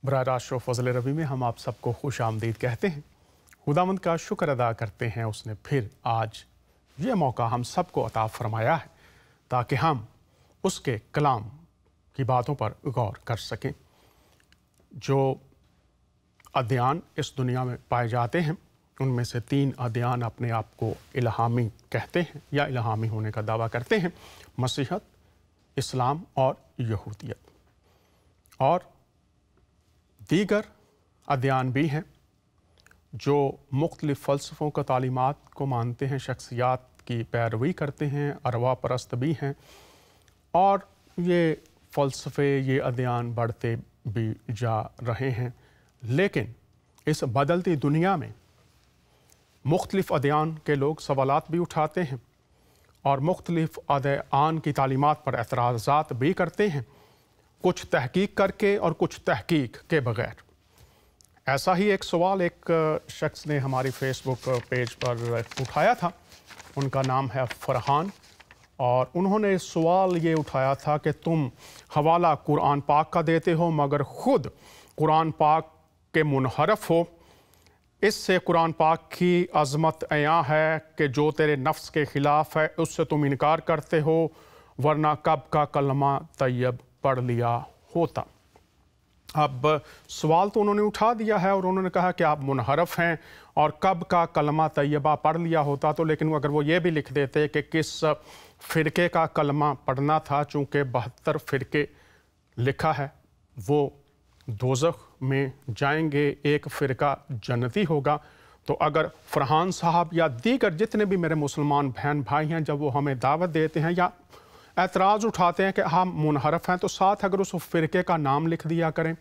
बराह रास्त शो फजल रबी में हम आप सबको खुश आमदीद कहते हैं। खुदावंद का शुक्र अदा करते हैं, उसने फिर आज ये मौका हम सबको अता फरमाया है ताकि हम उसके कलाम की बातों पर गौर कर सकें। जो अध्ययन इस दुनिया में पाए जाते हैं उनमें से 3 अध्ययन अपने आप को इल्हामी कहते हैं या इल्हामी होने का दावा करते हैं: मसीहत, इस्लाम और यहूदियत। और दीगर अध्ययन भी हैं जो मुख्तलिफ़ फ़लसफ़ों का तालीमात को मानते हैं, शख्सियात की पैरवी करते हैं, अरवा परस्त भी हैं। और ये फ़लसफ़े, ये अध्ययन बढ़ते भी जा रहे हैं। लेकिन इस बदलती दुनिया में मुख्तलिफ़ अध्ययन के लोग सवालात भी उठाते हैं और मुख्तलिफ़ अध्ययन की तालीमात पर एतराज़ात भी करते हैं, कुछ तहकीक करके और कुछ तहकीक के बग़ैर। ऐसा ही एक सवाल एक शख्स ने हमारी फेसबुक पेज पर उठाया था। उनका नाम है फरहान और उन्होंने सवाल ये उठाया था कि तुम हवाला कुरान पाक का देते हो मगर ख़ुद कुरान पाक के मुनहरफ हो। इससे कुरान पाक की अज़मत अयां है कि जो तेरे नफ्स के ख़िलाफ़ है उससे तुम इनकार करते हो, वरना कब का कलमा तैयब पढ़ लिया होता। अब सवाल तो उन्होंने उठा दिया है और उन्होंने कहा कि आप मुनहरफ हैं और कब का कलमा तैयबा पढ़ लिया होता। तो लेकिन अगर वो ये भी लिख देते कि किस फ़िरके का कलमा पढ़ना था, चूँकि 72 फ़िरके लिखा है, वो दोज़ख में जाएंगे, एक फ़िरका जन्नती होगा। तो अगर फरहान साहब या दीगर जितने भी मेरे मुसलमान बहन भाई हैं, जब वो हमें दावत देते हैं या एतराज़ उठाते हैं कि हम मुनहरफ हैं, तो साथ अगर उस फ़िरके का नाम लिख दिया करें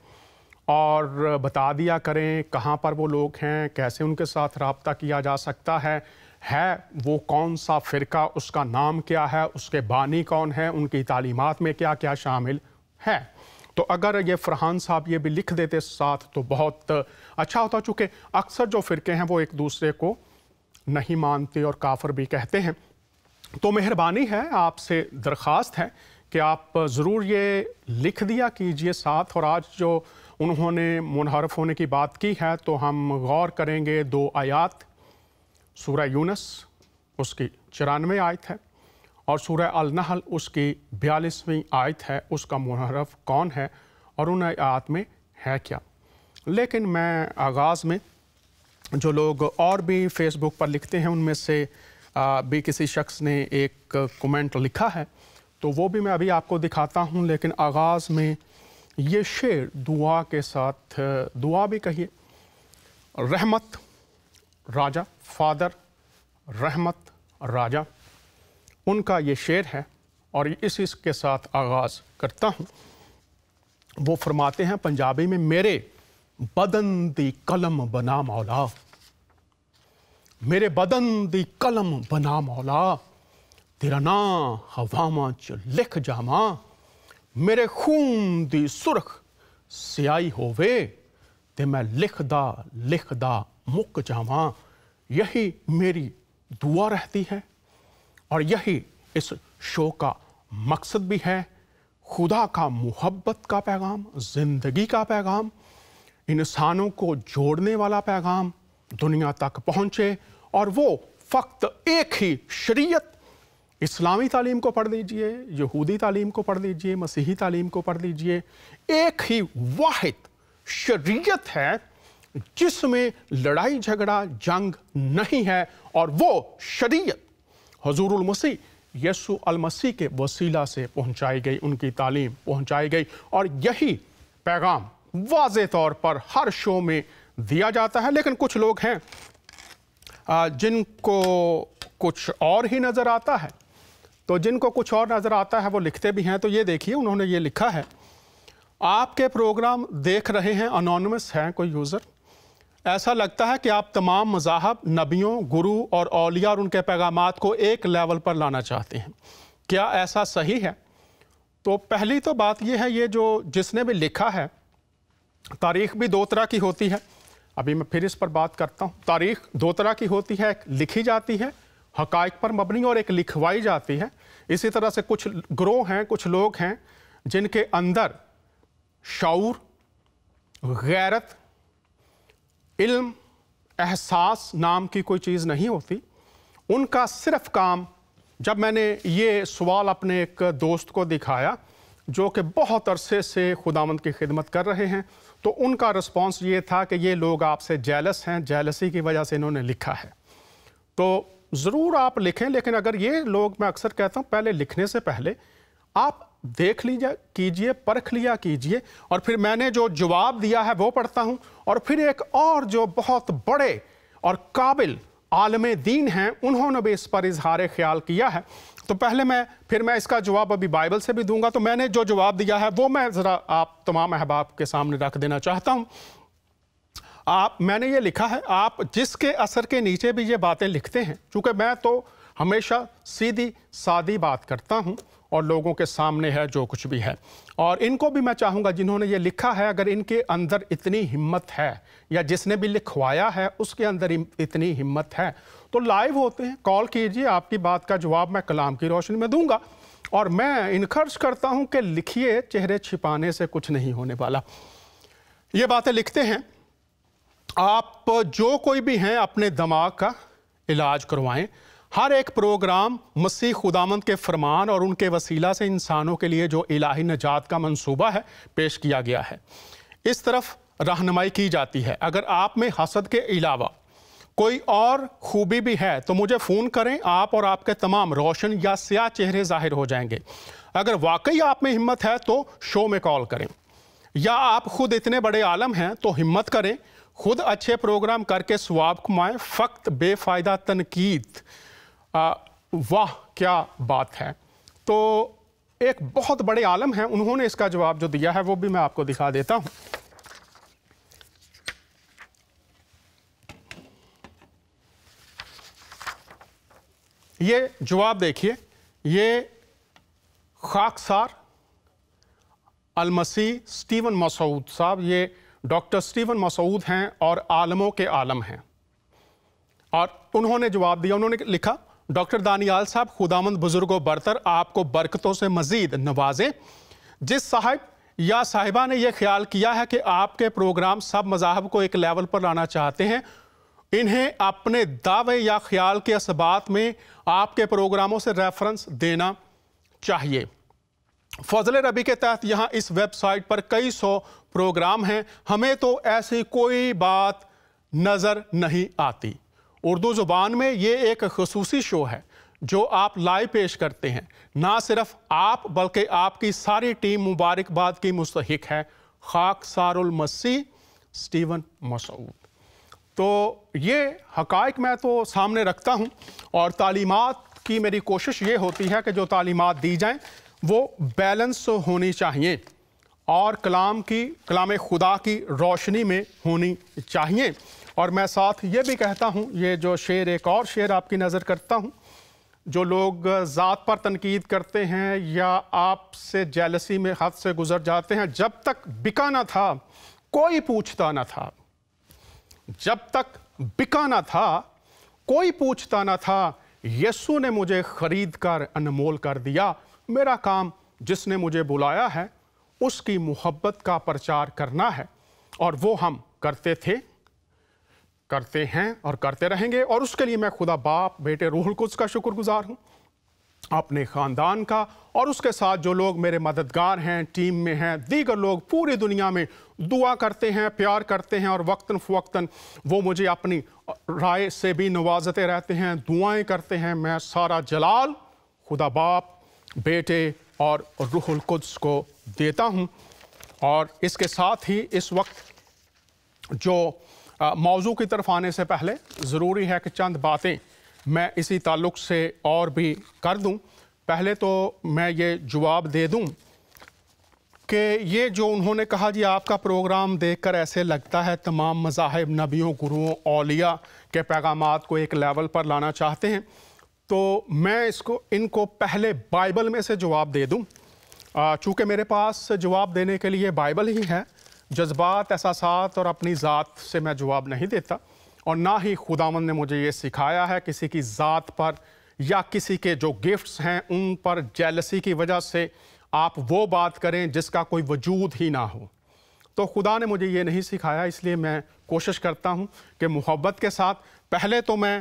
और बता दिया करें कहाँ पर वो लोग हैं, कैसे उनके साथ रब्ता किया जा सकता है वो कौन सा फ़िरका, उसका नाम क्या है, उसके बानी कौन है, उनकी तालीमात में क्या क्या शामिल है। तो अगर ये फरहान साहब ये भी लिख देते साथ तो बहुत अच्छा होता, चूँकि अक्सर जो फ़िरके हैं वो एक दूसरे को नहीं मानते और काफिर भी कहते हैं। तो मेहरबानी है, आपसे दरख्वास्त है कि आप ज़रूर ये लिख दिया कीजिए साथ। और आज जो उन्होंने मुनहरफ होने की बात की है तो हम गौर करेंगे 2 आयत, सूरह यूनुस उसकी 94 आयत है और सूरह अल-नहल उसकी 42वीं आयत है। उसका मुनहरफ कौन है और उन आयत में है क्या। लेकिन मैं आगाज़ में जो लोग और भी फ़ेसबुक पर लिखते हैं उनमें से भी किसी शख्स ने एक कमेंट लिखा है, तो वो भी मैं अभी आपको दिखाता हूँ। लेकिन आगाज़ में ये शेर दुआ के साथ, दुआ भी कहिए, रहमत राजा, फादर रहमत राजा, उनका ये शेर है और इसी के साथ आगाज़ करता हूँ। वो फरमाते हैं पंजाबी में, मेरे बदन दी कलम बना मौला, मेरे बदन दी कलम बना मौला, तेरा नां हवावां च लिख जावां, मेरे खून दी सुरख स्याही होवे ते मैं लिखदा लिखदा मुक जावां। यही मेरी दुआ रहती है और यही इस शो का मकसद भी है। खुदा का मुहब्बत का पैगाम, ज़िंदगी का पैगाम, इंसानों को जोड़ने वाला पैगाम दुनिया तक पहुँचे। और वो फ़क्त एक ही शरीयत, इस्लामी तालीम को पढ़ लीजिए, यहूदी तालीम को पढ़ लीजिए, मसीही तालीम को पढ़ लीजिए, एक ही वाहिद शरीयत है जिसमें लड़ाई झगड़ा जंग नहीं है। और वो शरीयत हुज़ूरुल मसीह यसू अल मसीह के वसीला से पहुँचाई गई, उनकी तालीम पहुँचाई गई। और यही पैगाम वाज़े तौर पर हर शो में दिया जाता है। लेकिन कुछ लोग हैं जिनको कुछ और ही नज़र आता है, तो जिनको कुछ और नज़र आता है वो लिखते भी हैं। तो ये देखिए, उन्होंने ये लिखा है, आपके प्रोग्राम देख रहे हैं, अनोनिमस हैं कोई यूज़र, ऐसा लगता है कि आप तमाम मज़ाहब, नबियों, गुरु और औलिया और उनके पैगामात को एक लेवल पर लाना चाहते हैं, क्या ऐसा सही है? तो पहली तो बात ये है, ये जो जिसने भी लिखा है, तारीख़ भी 2 तरह की होती है। अभी मैं फिर इस पर बात करता हूँ। तारीख़ 2 तरह की होती है, एक लिखी जाती है हक़ाइक़ पर मबनी और एक लिखवाई जाती है। इसी तरह से कुछ ग्रोह हैं, कुछ लोग हैं जिनके अंदर शऊर गैरत, इल्म, एहसास नाम की कोई चीज़ नहीं होती। उनका सिर्फ काम, जब मैंने ये सवाल अपने एक दोस्त को दिखाया जो कि बहुत अरसे से खुदावंद की खिदमत कर रहे हैं, तो उनका रिस्पॉन्स ये था कि ये लोग आपसे जेलस हैं, जेलसी की वजह से इन्होंने लिखा है। तो ज़रूर आप लिखें, लेकिन अगर ये लोग, मैं अक्सर कहता हूँ, पहले लिखने से पहले आप देख लीजिए, कीजिए, परख लिया कीजिए, और फिर मैंने जो जवाब दिया है वो पढ़ता हूँ। और फिर एक और जो बहुत बड़े और काबिल आलमे दीन हैं, उन्होंने भी इस पर इजहार ख्याल किया है। तो पहले मैं इसका जवाब अभी बाइबल से भी दूंगा। तो मैंने जो जवाब दिया है वो मैं ज़रा आप तमाम अहबाब के सामने रख देना चाहता हूँ। मैंने ये लिखा है, आप जिसके असर के नीचे भी ये बातें लिखते हैं, चूँकि मैं तो हमेशा सीधी सादी बात करता हूँ और लोगों के सामने है जो कुछ भी है, और इनको भी मैं चाहूँगा जिन्होंने ये लिखा है, अगर इनके अंदर इतनी हिम्मत है, या जिसने भी लिखवाया है उसके अंदर इतनी हिम्मत है, तो लाइव होते हैं, कॉल कीजिए, आपकी बात का जवाब मैं कलाम की रोशनी में दूंगा। और मैं इनकरेज करता हूँ कि लिखिए, चेहरे छिपाने से कुछ नहीं होने वाला। ये बातें लिखते हैं, आप जो कोई भी हैं अपने दिमाग का इलाज करवाएं। हर एक प्रोग्राम मसीह खुदावंद के फरमान और उनके वसीला से इंसानों के लिए जो इलाही नजात का मंसूबा है पेश किया गया है, इस तरफ रहनुमाई की जाती है। अगर आप में हसद के अलावा कोई और खूबी भी है तो मुझे फ़ोन करें, आप और आपके तमाम रोशन या स्याह चेहरे जाहिर हो जाएंगे। अगर वाकई आप में हिम्मत है तो शो में कॉल करें, या आप खुद इतने बड़े आलम हैं तो हिम्मत करें, खुद अच्छे प्रोग्राम करके सवाब कमाएं, फ़क्त बेफ़ायदा तनकीद। वाह क्या बात है। तो एक बहुत बड़े आलम हैं, उन्होंने इसका जवाब जो दिया है वो भी मैं आपको दिखा देता हूं। ये जवाब देखिए, ये खाकसार अलमसी स्टीवन मसूद साहब, ये डॉक्टर स्टीवन मसूद हैं और आलमों के आलम हैं, और उन्होंने जवाब दिया। उन्होंने लिखा, डॉक्टर दानियाल साहब, खुदामंद बुजुर्गों बरतर आपको बरकतों से मजीद नवाजे। जिस साहिब या साहिबा ने यह ख्याल किया है कि आपके प्रोग्राम सब मज़ाहब को एक लेवल पर लाना चाहते हैं, इन्हें अपने दावे या ख्याल के असबात में आपके प्रोग्रामों से रेफरेंस देना चाहिए। फजल रबी के तहत यहाँ इस वेबसाइट पर कई सौ प्रोग्राम हैं, हमें तो ऐसी कोई बात नज़र नहीं आती। उर्दू ज़ुबान में ये एक ख़ुसूसी शो है जो आप लाइव पेश करते हैं। ना सिर्फ आप बल्कि आपकी सारी टीम मुबारकबाद की मुस्तहिक है। खाकसारुल मसीह स्टीवन मसूद। तो ये हक़ाइक़ मैं तो सामने रखता हूँ, और तालीमात की मेरी कोशिश ये होती है कि जो तालीमात दी जाएं वो बैलेंस होनी चाहिए और कलाम खुदा की रोशनी में होनी चाहिए। और मैं साथ ये भी कहता हूँ, ये जो शेर, एक और शेर आपकी नज़र करता हूँ, जो लोग ज़ात पर तनकीद करते हैं या आपसे जेलसी में हद से गुजर जाते हैं, जब तक बिका ना था कोई पूछता ना था, जब तक बिका ना था कोई पूछता ना था, यीशु ने मुझे खरीद कर अनमोल कर दिया। मेरा काम जिसने मुझे बुलाया है उसकी मोहब्बत का प्रचार करना है, और वो हम करते थे, करते हैं और करते रहेंगे। और उसके लिए मैं खुदा बाप, बेटे, रूहुल कुद्स का शुक्रगुजार हूँ, अपने ख़ानदान का, और उसके साथ जो लोग मेरे मददगार हैं, टीम में हैं, दीगर लोग पूरी दुनिया में दुआ करते हैं, प्यार करते हैं, और वक्तन फ़वक्तन वो मुझे अपनी राय से भी नवाजते रहते हैं, दुआएं करते हैं। मैं सारा जलाल खुदा बाप, बेटे और रूहुल कुद्स को देता हूँ। और इसके साथ ही इस वक्त जो मौजू की तरफ आने से पहले ज़रूरी है कि चंद बातें मैं इसी ताल्लुक़ से और भी कर दूं। पहले तो मैं ये जवाब दे दूं कि ये जो उन्होंने कहा, जी आपका प्रोग्राम देखकर ऐसे लगता है तमाम मज़ाहिब नबियों, गुरुओं, औलिया के पैगामात को एक लेवल पर लाना चाहते हैं, तो मैं इनको पहले बाइबल में से जवाब दे दूं। चूँकि मेरे पास जवाब देने के लिए बाइबल ही है, जज्बात, एहसासात और अपनी ज़ात से मैं जवाब नहीं देता, और ना ही खुदावंद ने मुझे ये सिखाया है किसी की ज़ात पर या किसी के जो गिफ्ट्स हैं उन पर जेलसी की वजह से आप वो बात करें जिसका कोई वजूद ही ना हो। تو خدا نے مجھے یہ نہیں سکھایا، اس لیے میں کوشش کرتا ہوں کہ محبت کے ساتھ پہلے تو میں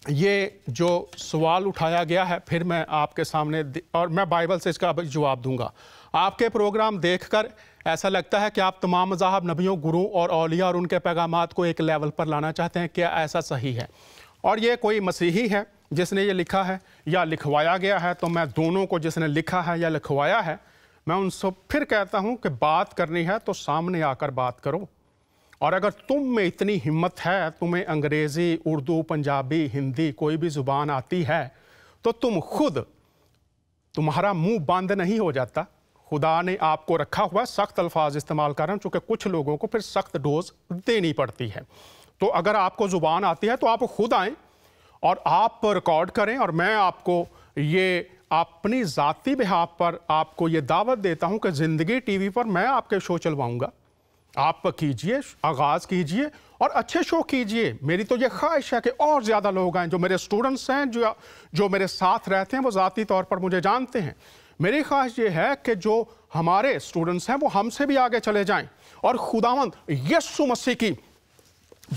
یہ جو سوال اٹھایا گیا ہے پھر میں آپ کے سامنے اور میں بائبل سے اس کا جواب دوں گا۔ آپ کے پروگرام دیکھ کر ایسا لگتا ہے کہ آپ تمام مذاہب، نبیوں، گروہ اور اولیاء اور ان کے پیغامات کو ایک لیول پر لانا چاہتے ہیں۔ کیا ایسا صحیح ہے؟ اور یہ کوئی مسیحی ہے جس نے یہ لکھا ہے یا لکھوایا گیا ہے، تو میں دونوں کو، جس نے لکھا ہے یا لکھوایا ہے، میں ان سے پھر کہتا ہوں کہ بات کرنی ہے تو سامنے آ کر بات کرو۔ اور اگر تم میں اتنی ہمت ہے، تمہیں انگریزی، اردو، پنجابی، ہندی کوئی بھی زبان آتی ہے، تو تمہارا منہ بند نہیں ہو جاتا۔ خدا نے آپ کو رکھا ہوا سخت الفاظ استعمال کر رہے ہیں، چونکہ کچھ لوگوں کو پھر سخت ڈوز دینی پڑتی ہے۔ تو اگر آپ کو زبان آتی ہے تو آپ خود آئیں اور آپ ریکارڈ کریں، اور میں آپ کو یہ اپنی ذاتی بہاف پر آپ کو یہ دعوت دیتا ہوں کہ زندگی ٹی وی پر میں آپ کے شو چلواؤں گا۔ آپ کیجئے، آغاز کیجئے اور اچھے شو کیجئے۔ میری تو یہ خواہش ہے کہ اور زیادہ لوگ آئیں۔ جو میرے سٹوڈنٹس ہیں، جو میرے ساتھ رہتے ہیں، وہ ذاتی طور پر مجھے جانتے ہیں۔ میری خواہش یہ ہے کہ جو ہمارے سٹوڈنٹس ہیں وہ ہم سے بھی آگے چلے جائیں اور خداوند یسوع مسیح کی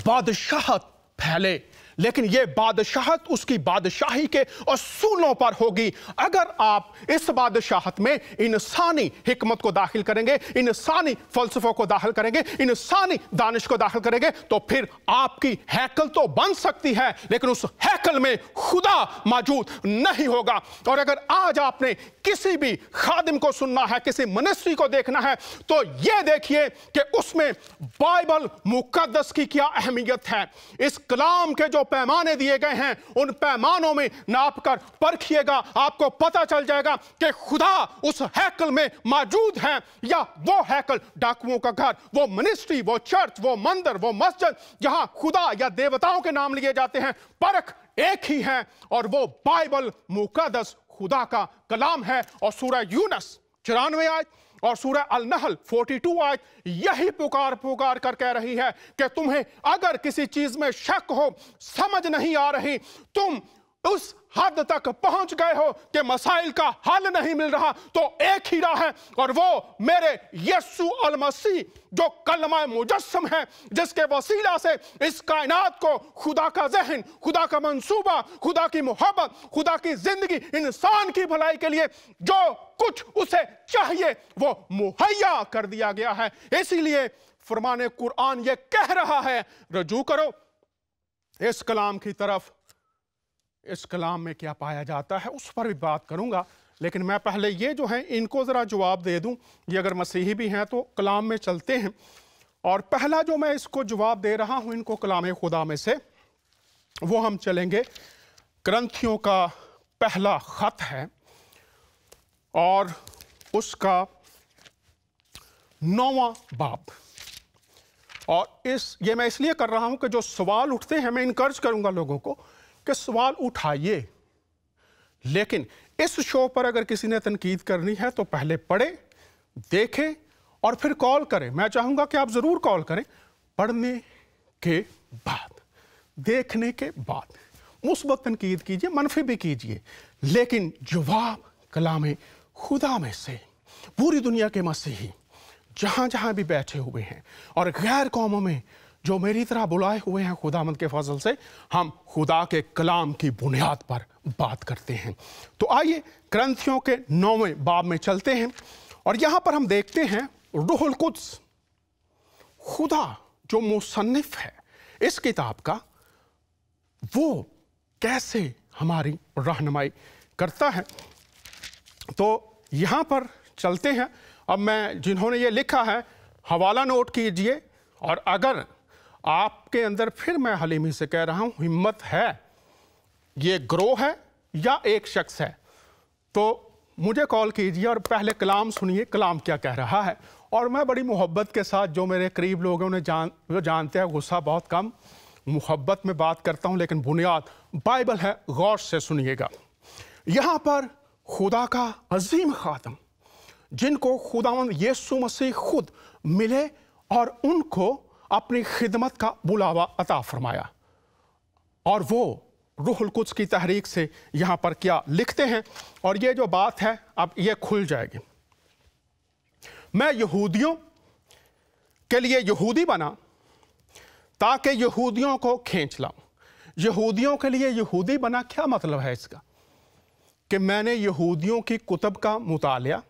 بادشاہت پھیلے۔ لیکن یہ بادشاہت اس کی بادشاہی کے اصولوں پر ہوگی۔ اگر آپ اس بادشاہت میں انسانی حکمت کو داخل کریں گے، انسانی فلسفوں کو داخل کریں گے، انسانی دانش کو داخل کریں گے، تو پھر آپ کی ہیکل تو بن سکتی ہے لیکن اس ہیکل میں خدا موجود نہیں ہوگا۔ اور اگر آج آپ نے کسی بھی خادم کو سننا ہے، کسی منسٹری کو دیکھنا ہے، تو یہ دیکھیے کہ اس میں بائبل مقدس کی کیا اہمیت ہے۔ اس کلام کے جو پیمانے دیے گئے ہیں، ان پیمانوں میں ناپ کر پرکھیے گا، آپ کو پتہ چل جائے گا کہ خدا اس ہیکل میں موجود ہے، یا وہ ہیکل ڈاکوؤں کا گھر، وہ منسٹری، وہ چرچ، وہ مندر، وہ مسجد جہاں خدا یا دیوتاؤں کے نام لیے جاتے ہیں، پرکھ ایک ہی ہے، اور وہ بائبل مقدس خدا کا کلام ہے۔ اور سورہ یونس 94 آیت اور سورہ النحل 42 آیت یہی پکار کر کہہ رہی ہے کہ تمہیں اگر کسی چیز میں شک ہو، سمجھ نہیں آ رہی، تم اس حد تک پہنچ گئے ہو کہ مسائل کا حل نہیں مل رہا، تو ایک ہی راہ ہے، اور وہ میرے یسوع المسیح جو کلمہ مجسم ہے، جس کے وسیلہ سے اس کائنات کو خدا کا ذہن، خدا کا منصوبہ، خدا کی محبت، خدا کی زندگی، انسان کی بھلائی کے لیے جو کچھ اسے چاہیے وہ مہیا کر دیا گیا ہے۔ اسی لیے فرمان قرآن یہ کہہ رہا ہے، رجوع کرو اس کلام کی طرف۔ اس کلام میں کیا پایا جاتا ہے اس پر بھی بات کروں گا، لیکن میں پہلے یہ جو ہیں ان کو ذرا جواب دے دوں۔ یہ اگر مسیحی بھی ہیں تو کلام میں چلتے ہیں، اور پہلا جو میں اس کو جواب دے رہا ہوں ان کو کلام خدا میں سے، وہ ہم چلیں گے کرنتھیوں کا پہلا خط ہے اور اس کا 9واں باب۔ اور یہ میں اس لیے کر رہا ہوں کہ جو سوال اٹھتے ہیں، میں انکرج کروں گا لوگوں کو کہ سوال اٹھائیے، لیکن اس شو پر اگر کسی نے تنقید کرنی ہے تو پہلے پڑھے، دیکھیں اور پھر کال کریں۔ میں چاہوں گا کہ آپ ضرور کال کریں، پڑھنے کے بعد، دیکھنے کے بعد مثبت تنقید کیجئے، منفی بھی کیجئے، لیکن جواب کلام خدا میں سے۔ پوری دنیا کے مسیحی جہاں جہاں بھی بیٹھے ہوئے ہیں اور غیر قوموں میں جو میری طرح بلائے ہوئے ہیں، خداوند کے فضل سے ہم خدا کے کلام کی بنیاد پر بات کرتے ہیں۔ تو آئیے کرنتھیوں کے 9ویں باب میں چلتے ہیں، اور یہاں پر ہم دیکھتے ہیں روح القدس، خدا جو مصنف ہے اس کتاب کا، وہ کیسے ہماری رہنمائی کرتا ہے۔ تو یہاں پر چلتے ہیں۔ اب میں جنہوں نے یہ لکھا ہے حوالہ نوٹ کیجئے، اور اگر آپ کے اندر، پھر میں حلیمی سے کہہ رہا ہوں، ہمت ہے، یہ گروہ ہے یا ایک شخص ہے، تو مجھے کال کیجئے اور پہلے کلام سنیے، کلام کیا کہہ رہا ہے۔ اور میں بڑی محبت کے ساتھ، جو میرے قریب لوگوں نے وہ جانتے ہیں، غصہ بہت کم، محبت میں بات کرتا ہوں، لیکن بنیاد بائبل ہے، غور سے سنیے گا۔ یہاں پر خدا کا عظیم خادم، جن کو خداوند یسوع مسیح خود ملے اور ان کو اپنی خدمت کا بلاوا عطا فرمایا، اور وہ روح القدس کی تحریک سے یہاں پر کیا لکھتے ہیں، اور یہ جو بات ہے اب یہ کھل جائے گی۔ میں یہودیوں के लिए यहूदी बना ताकि यहूदियों को खींच लाऊं। यहूदियों के लिए यहूदी बना, क्या मतलब है इसका? कि मैंने यहूदियों की कुतुब का मुतालिया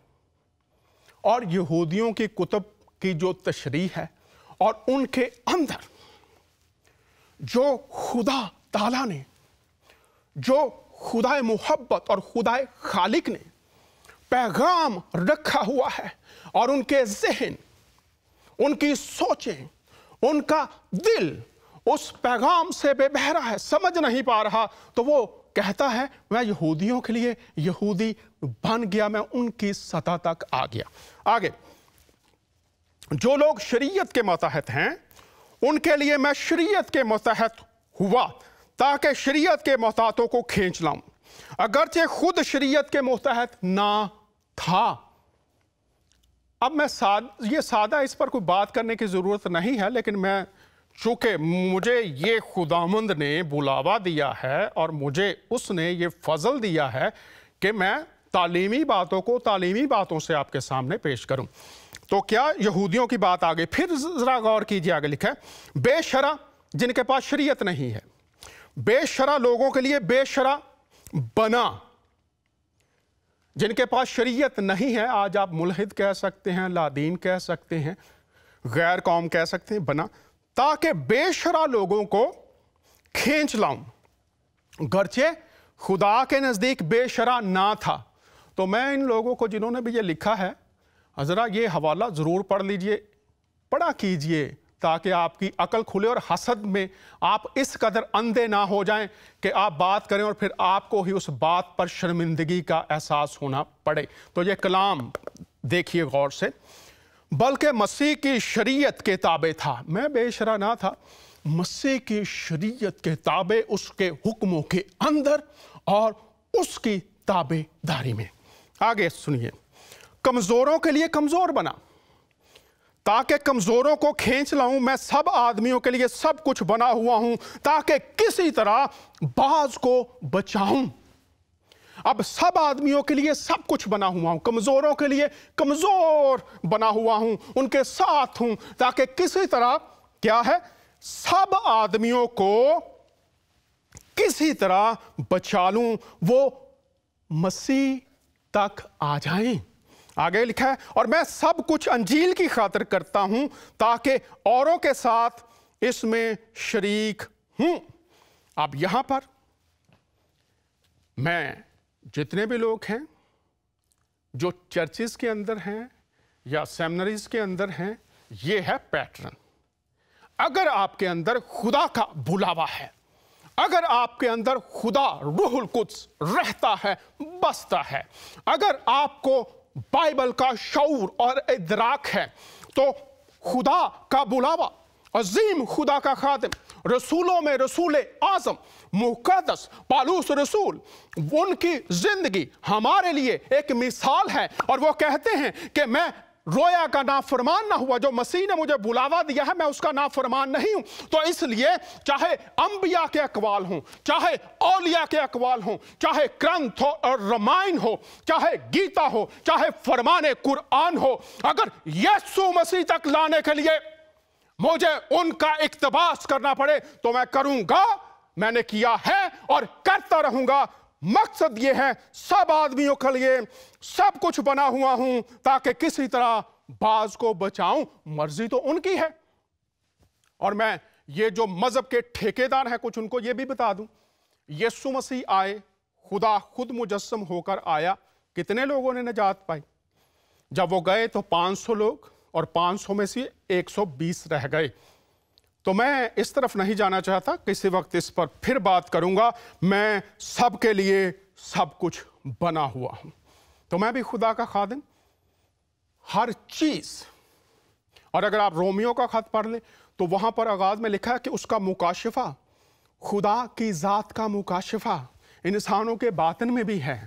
और यहूदियों की कुतुब की जो तशरीह है और उनके अंदर जो खुदा ताला ने, जो खुदाए मोहब्बत और खुदाए खालिक ने पैगाम रखा हुआ है और उनके ज़हन, उनकी सोचें, उनका दिल उस पैगाम से बेबहरा है, समझ नहीं पा रहा, तो वो कहता है मैं यहूदियों के लिए यहूदी बन गया, मैं उनकी सतह तक आ गया। आगे, जो लोग शरीयत के मतहत हैं उनके लिए मैं शरीयत के मतहत हुआ ताकि शरीयत के मोहतातों को खींच लाऊं, अगरचे खुद शरीयत के मोहतहत ना था। अब मैं ये सादा इस पर कोई बात करने की ज़रूरत नहीं है, लेकिन मैं चूँकि मुझे ये खुदावंद ने बुलावा दिया है और मुझे उसने ये फजल दिया है कि मैं तालीमी बातों को तालीमी बातों से आपके सामने पेश करूं। तो क्या यहूदियों की बात आ गई, फिर ज़रा गौर कीजिए, आगे लिखा है बेशरा जिनके पास शरीयत नहीं है, बेशरा लोगों के लिए बेशरा बना। जिनके पास शरीयत नहीं है, आज आप मुल्हिद कह सकते हैं, लादीन कह सकते हैं, गैर कौम कह सकते हैं, बना ताकि बेशरा लोगों को खींच लाऊं, गरचे खुदा के नज़दीक बेशरा ना था। तो मैं इन लोगों को जिन्होंने भी ये लिखा है, ज़रा ये हवाला ज़रूर पढ़ लीजिए, पढ़ा कीजिए, ताकि आपकी अकल खुले और हसद में आप इस कदर अंधे ना हो जाएं कि आप बात करें और फिर आपको ही उस बात पर शर्मिंदगी का एहसास होना पड़े। तो ये कलाम देखिए गौर से, बल्कि मसीह की शरीयत के ताबे था। मैं बेशरा ना था, मसीह की शरीयत के ताबे, उसके हुक्मों के अंदर और उसकी ताबेदारी में। आगे सुनिए, कमज़ोरों के लिए कमज़ोर बना ताकि कमज़ोरों को खींच लाऊं। मैं सब आदमियों के लिए सब कुछ बना हुआ हूं ताकि किसी तरह बाज को बचाऊं। अब सब आदमियों के लिए सब कुछ बना हुआ हूं, कमज़ोरों के लिए कमज़ोर बना हुआ हूं, उनके साथ हूं ताकि किसी तरह, क्या है, सब आदमियों को किसी तरह बचा लूं, वो मसीह तक आ जाएं। आगे लिखा है और मैं सब कुछ अंजील की खातिर करता हूं ताकि औरों के साथ इसमें शरीक हूं। अब यहां पर मैं जितने भी लोग हैं जो चर्चिस के अंदर हैं या सेमिनरीज के अंदर हैं, ये है पैटर्न। अगर आपके अंदर खुदा का बुलावा है, अगर आपके अंदर खुदा रूहुल कुद्स रहता है, बसता है, अगर आपको बाइबल का शऊर और इदराक है, तो खुदा का बुलावा, अजीम खुदा का खादिम, रसूलों में रसूल आज़म मुक़द्दस पालूस रसूल, उनकी जिंदगी हमारे लिए एक मिसाल है। और वो कहते हैं कि मैं रोया का नाफरमान ना हुआ, जो मसीह ने मुझे बुलावा दिया है मैं उसका नाफरमान नहीं हूं। तो इसलिए चाहे अंबिया के अकवाल हों, चाहे औलिया के अकवाल हों, चाहे ग्रंथ हो और रामायण हो, चाहे गीता हो, चाहे फरमाने कुरान हो, अगर यीशु मसीह तक लाने के लिए मुझे उनका इक्तबास करना पड़े तो मैं करूंगा, मैंने किया है और करता रहूंगा। मकसद ये है, सब आदमियों के लिए सब कुछ बना हुआ हूं ताकि किसी तरह बाज को बचाऊं। मर्जी तो उनकी है। और मैं ये जो मजहब के ठेकेदार हैं कुछ, उनको ये भी बता दूं, यीशु मसीह आए, खुदा खुद मुजस्सम होकर आया, कितने लोगों ने निजात पाई? जब वो गए तो 500 लोग, और 500 में से 120 रह गए। तो मैं इस तरफ नहीं जाना चाहता, किसी वक्त इस पर फिर बात करूंगा। मैं सब के लिए सब कुछ बना हुआ हूं। तो मैं भी खुदा का खादिम, हर चीज। और अगर आप रोमियो का खत पढ़ लें तो वहां पर आगाज में लिखा है कि उसका मुकाशिफा, खुदा की जात का मुकाशिफा इंसानों के बातिन में भी है।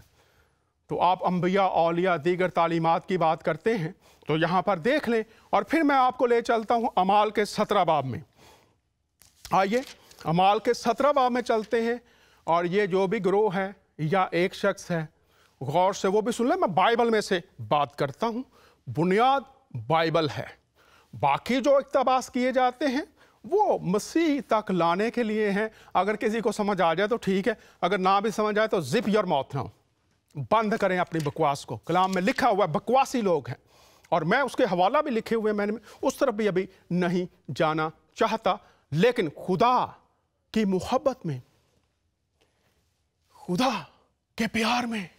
तो आप अंबिया औलिया दीगर तालीमात की बात करते हैं तो यहां पर देख लें। और फिर मैं आपको ले चलता हूं अमाल के 17 बाब में। आइए अमाल के 17 बाब में चलते हैं। और ये जो भी गिरोह है या एक शख्स है, गौर से वो भी सुन ले। मैं बाइबल में से बात करता हूं, बुनियाद बाइबल है। बाकी जो इक़्तिबास किए जाते हैं वो मसीह तक लाने के लिए हैं। अगर किसी को समझ आ जाए तो ठीक है, अगर ना भी समझ आए तो जिप योर माउथ नाउ, बंद करें अपनी बकवास को। कलाम में लिखा हुआ है बकवासी लोग हैं, और मैं उसके हवाला भी लिखे हुए, मैंने उस तरफ भी अभी नहीं जाना चाहता। लेकिन खुदा की मोहब्बत में, खुदा के प्यार में,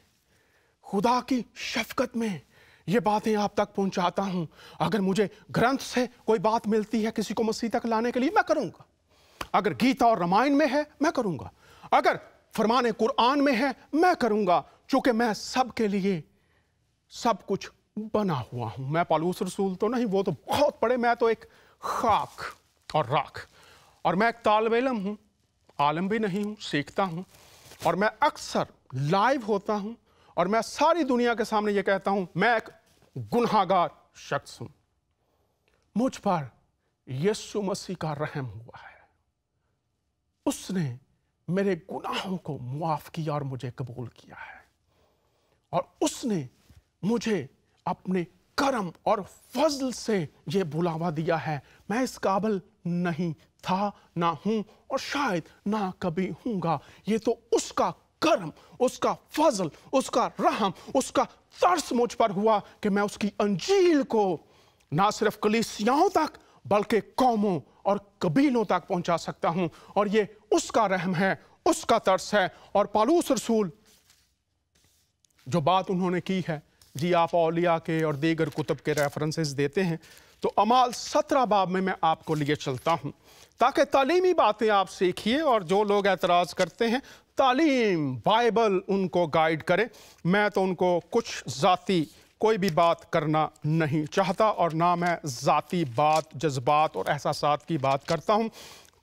खुदा की शफकत में ये बातें आप तक पहुंचाता हूं। अगर मुझे ग्रंथ से कोई बात मिलती है किसी को मसीह तक लाने के लिए, मैं करूंगा। अगर गीता और रामायण में है, मैं करूंगा। अगर फरमाने कुरान में है, मैं करूंगा, क्योंकि मैं सबके लिए सब कुछ बना हुआ हूं। मैं पौलुस रसूल तो नहीं, वो तो बहुत बड़े, मैं तो एक खाक और राख, और मैं एक तालिब इल्म हूं, आलम भी नहीं हूं, सीखता हूं। और मैं अक्सर लाइव होता हूं और मैं सारी दुनिया के सामने ये कहता हूं, मैं एक गुनहगार शख्स हूं, मुझ पर यीशु मसीह का रहम हुआ है। उसने मेरे गुनाहों को मुआफ किया और मुझे कबूल किया है, और उसने मुझे अपने करम और फजल से ये बुलावा दिया है। मैं इस काबिल नहीं था, ना हूं, और शायद ना कभी हूंगा। ये तो उसका करम, उसका फजल, उसका रहम, उसका तरस मुझ पर हुआ कि मैं उसकी अंजील को ना सिर्फ कलीसियाओं तक बल्कि कौमों और कबीलों तक पहुंचा सकता हूं। और ये उसका रहम है, उसका तरस है। और पौलुस रसूल जो बात उन्होंने की है, जी आप औलिया के और दीगर कुतुब के रेफरेंसेस देते हैं, तो अमाल 17 बाब में मैं आपको लिए चलता हूं ताकि तालीमी बातें आप सीखिए। और जो लोग एतराज़ करते हैं, तालीम बाइबल उनको गाइड करे। मैं तो उनको कुछ ज़ाती कोई भी बात करना नहीं चाहता, और ना मैं ज़ाती बात, जज्बात और एहसासात की बात करता हूं।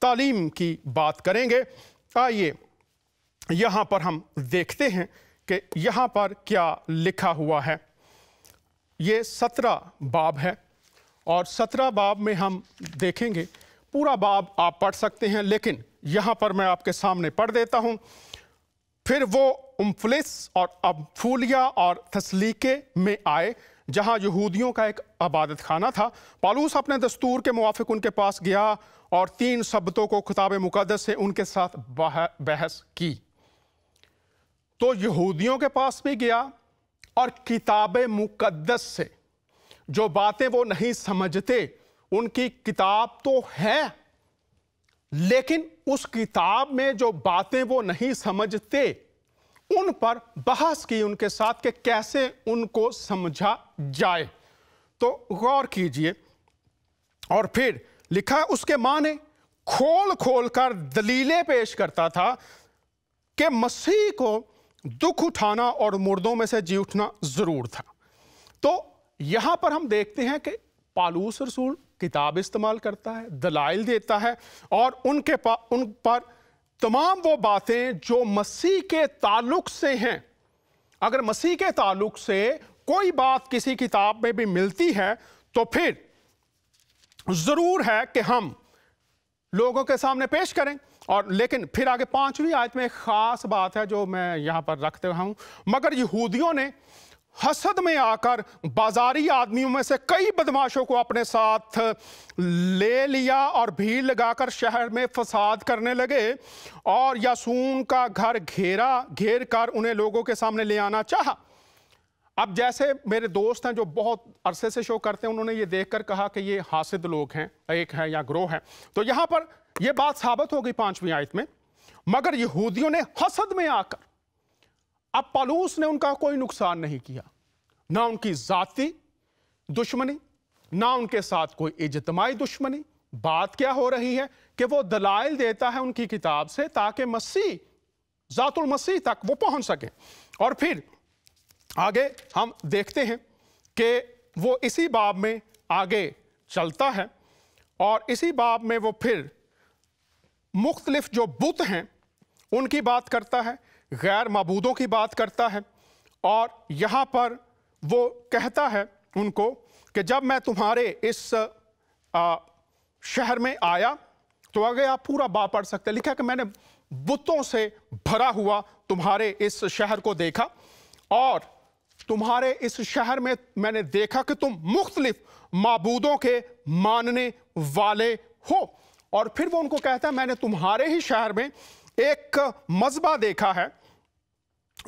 तालीम की बात करेंगे। आइए यहाँ पर हम देखते हैं कि यहाँ पर क्या लिखा हुआ है। ये 17 बाब है, और 17 बाब में हम देखेंगे, पूरा बाब आप पढ़ सकते हैं, लेकिन यहाँ पर मैं आपके सामने पढ़ देता हूँ। फिर वो उम्फलिस और अबफूलिया और थसलीके में आए, जहाँ यहूदियों का एक इबादत खाना था। पौलुस अपने दस्तूर के मुवाफिक उनके पास गया और 3 शब्दों को किताब मुक़द्दस से उनके साथ बहस की। तो यहूदियों के पास भी गया और किताब मुक़द्दस से जो बातें वो नहीं समझते, उनकी किताब तो है, लेकिन उस किताब में जो बातें वो नहीं समझते, उन पर बहस की उनके साथ कि कैसे उनको समझा जाए। तो गौर कीजिए। और फिर लिखा है, उसके मां ने खोल खोल कर दलीलें पेश करता था कि मसीह को दुख उठाना और मुर्दों में से जी उठना जरूर था। तो यहां पर हम देखते हैं कि पौलुस रसूल किताब इस्तेमाल करता है, दलाइल देता है, और उन पर तमाम वो बातें जो मसीह के ताल्लुक से हैं। अगर मसीह के ताल्लुक से कोई बात किसी किताब में भी मिलती है, तो फिर जरूर है कि हम लोगों के सामने पेश करें। और लेकिन फिर आगे 5वीं आयत में एक खास बात है जो मैं यहां पर रखते हुआ हूं। मगर यहूदियों ने हसद में आकर बाजारी आदमियों में से कई बदमाशों को अपने साथ ले लिया और भीड़ लगाकर शहर में फसाद करने लगे, और यासून का घर घेर कर उन्हें लोगों के सामने ले आना चाहा। अब जैसे मेरे दोस्त हैं जो बहुत अरसे से शो करते हैं, उन्होंने ये देखकर कहा कि ये हासिद लोग हैं, एक है या ग्रोह है। तो यहां पर यह बात साबित हो गई 5वीं आयत में। मगर यहूदियों ने हसद में आकर, अब पौलुस ने उनका कोई नुकसान नहीं किया, ना उनकी जाती दुश्मनी, ना उनके साथ कोई इज्तिमाई दुश्मनी। बात क्या हो रही है कि वो दलाइल देता है उनकी किताब से ताकि मसीह, जातुल मसीह तक वो पहुंच सके। और फिर आगे हम देखते हैं कि वो इसी बाब में आगे चलता है, और इसी बाब में वो फिर मुख्तलिफ जो बुत हैं उनकी बात करता है, गैर माबूदों की बात करता है। और यहाँ पर वो कहता है उनको कि जब मैं तुम्हारे इस शहर में आया, तो आगे आप पूरा बाब पढ़ सकते हैं, लिखा कि मैंने बुतों से भरा हुआ तुम्हारे इस शहर को देखा, और तुम्हारे इस शहर में मैंने देखा कि तुम मुख्तलिफ माबूदों के मानने वाले हो। और फिर वो उनको कहता है, मैंने तुम्हारे ही शहर में एक मज़बा देखा है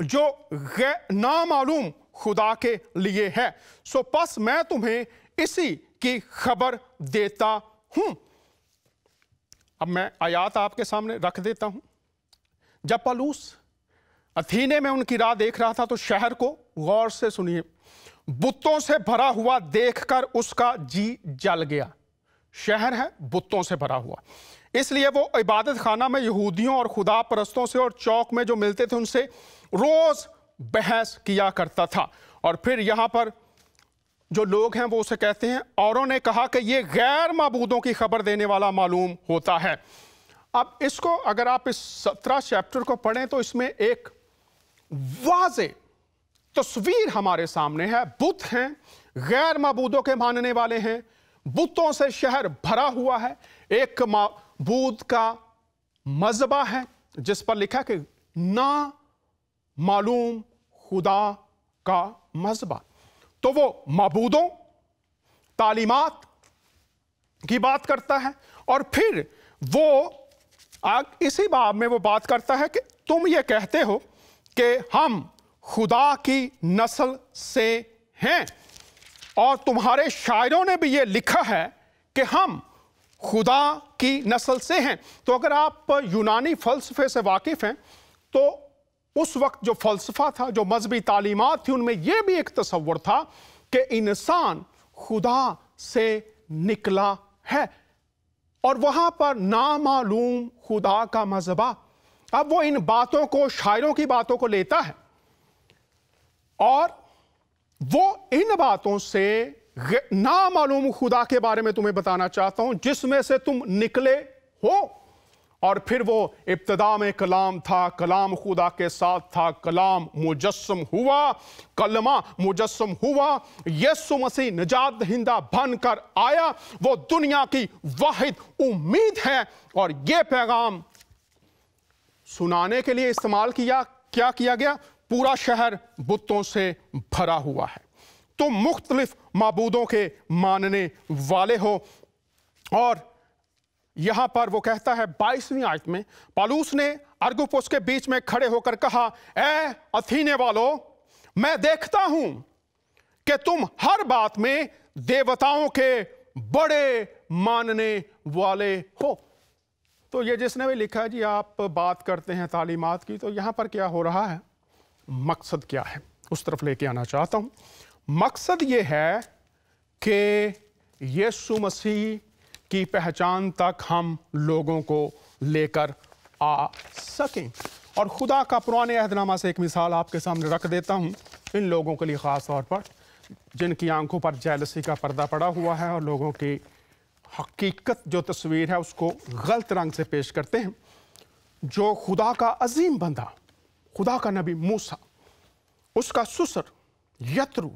जो नामालूम खुदा के लिए है, सो बस मैं तुम्हें इसी की खबर देता हूं। अब मैं आयात आपके सामने रख देता हूं। जब पौलुस अथीने में उनकी राह देख रहा था तो शहर को गौर से सुनिए, बुतों से भरा हुआ देखकर उसका जी जल गया। शहर है बुतों से भरा हुआ, इसलिए वो इबादत खाना में यहूदियों और खुदा परस्तों से और चौक में जो मिलते थे उनसे रोज बहस किया करता था। और फिर यहां पर जो लोग हैं वो उसे कहते हैं, औरों ने कहा कि ये गैर माबूदों की खबर देने वाला मालूम होता है। अब इसको अगर आप इस 17 चैप्टर को पढ़ें तो इसमें एक वाज़े तस्वीर हमारे सामने है। बुत हैं, गैर माबूदों के मानने वाले हैं, बुतों से शहर भरा हुआ है। एक माबूद का मज़बा है जिस पर लिखा कि ना मालूम खुदा का मज़बा। तो वो माबूदों, तालीमात की बात करता है। और फिर वो इसी बाब में वो बात करता है कि तुम ये कहते हो कि हम खुदा की नस्ल से हैं, और तुम्हारे शायरों ने भी ये लिखा है कि हम खुदा की नस्ल से हैं। तो अगर आप यूनानी फ़लसफ़े से वाकिफ़ हैं तो उस वक्त जो फ़लसफ़ा था, जो मज़हबी तालीमात थी, उनमें यह भी एक तसव्वुर था कि इंसान खुदा से निकला है। और वहाँ पर नामालूम खुदा का मज़बा, अब वो इन बातों को, शायरों की बातों को लेता है और वो इन बातों से नामालूम खुदा के बारे में तुम्हें बताना चाहता हूं जिसमें से तुम निकले हो। और फिर वो इब्तिदा में कलाम था, कलाम खुदा के साथ था, कलाम मुजस्सम हुआ, कलमा मुजस्सम हुआ, यीशु मसीह निजात दहिंदा बनकर आया, वो दुनिया की वाहिद उम्मीद है। और ये पैगाम सुनाने के लिए इस्तेमाल क्या किया गया? पूरा शहर बुतों से भरा हुआ है, तुम मुख्तलिफ माबूदों के मानने वाले हो। और यहां पर वो कहता है 22वीं आयत में, पौलुस ने अरगुपुस के बीच में खड़े होकर कहा, ए अथीने वालों, मैं देखता हूं कि तुम हर बात में देवताओं के बड़े मानने वाले हो। तो ये जिसने भी लिखा है, जी आप बात करते हैं तालीमात की, तो यहां पर क्या हो रहा है, मकसद क्या है, उस तरफ लेके आना चाहता हूं। मकसद ये है कि यीशु मसीह की पहचान तक हम लोगों को लेकर आ सकें। और खुदा का पुराने अहदनामा से एक मिसाल आपके सामने रख देता हूं, इन लोगों के लिए ख़ास तौर पर जिनकी आंखों पर जेलसी का पर्दा पड़ा हुआ है और लोगों की हकीकत जो तस्वीर है उसको गलत रंग से पेश करते हैं। जो खुदा का अजीम बंदा, खुदा का नबी मूसा, उसका ससुर यत्रू,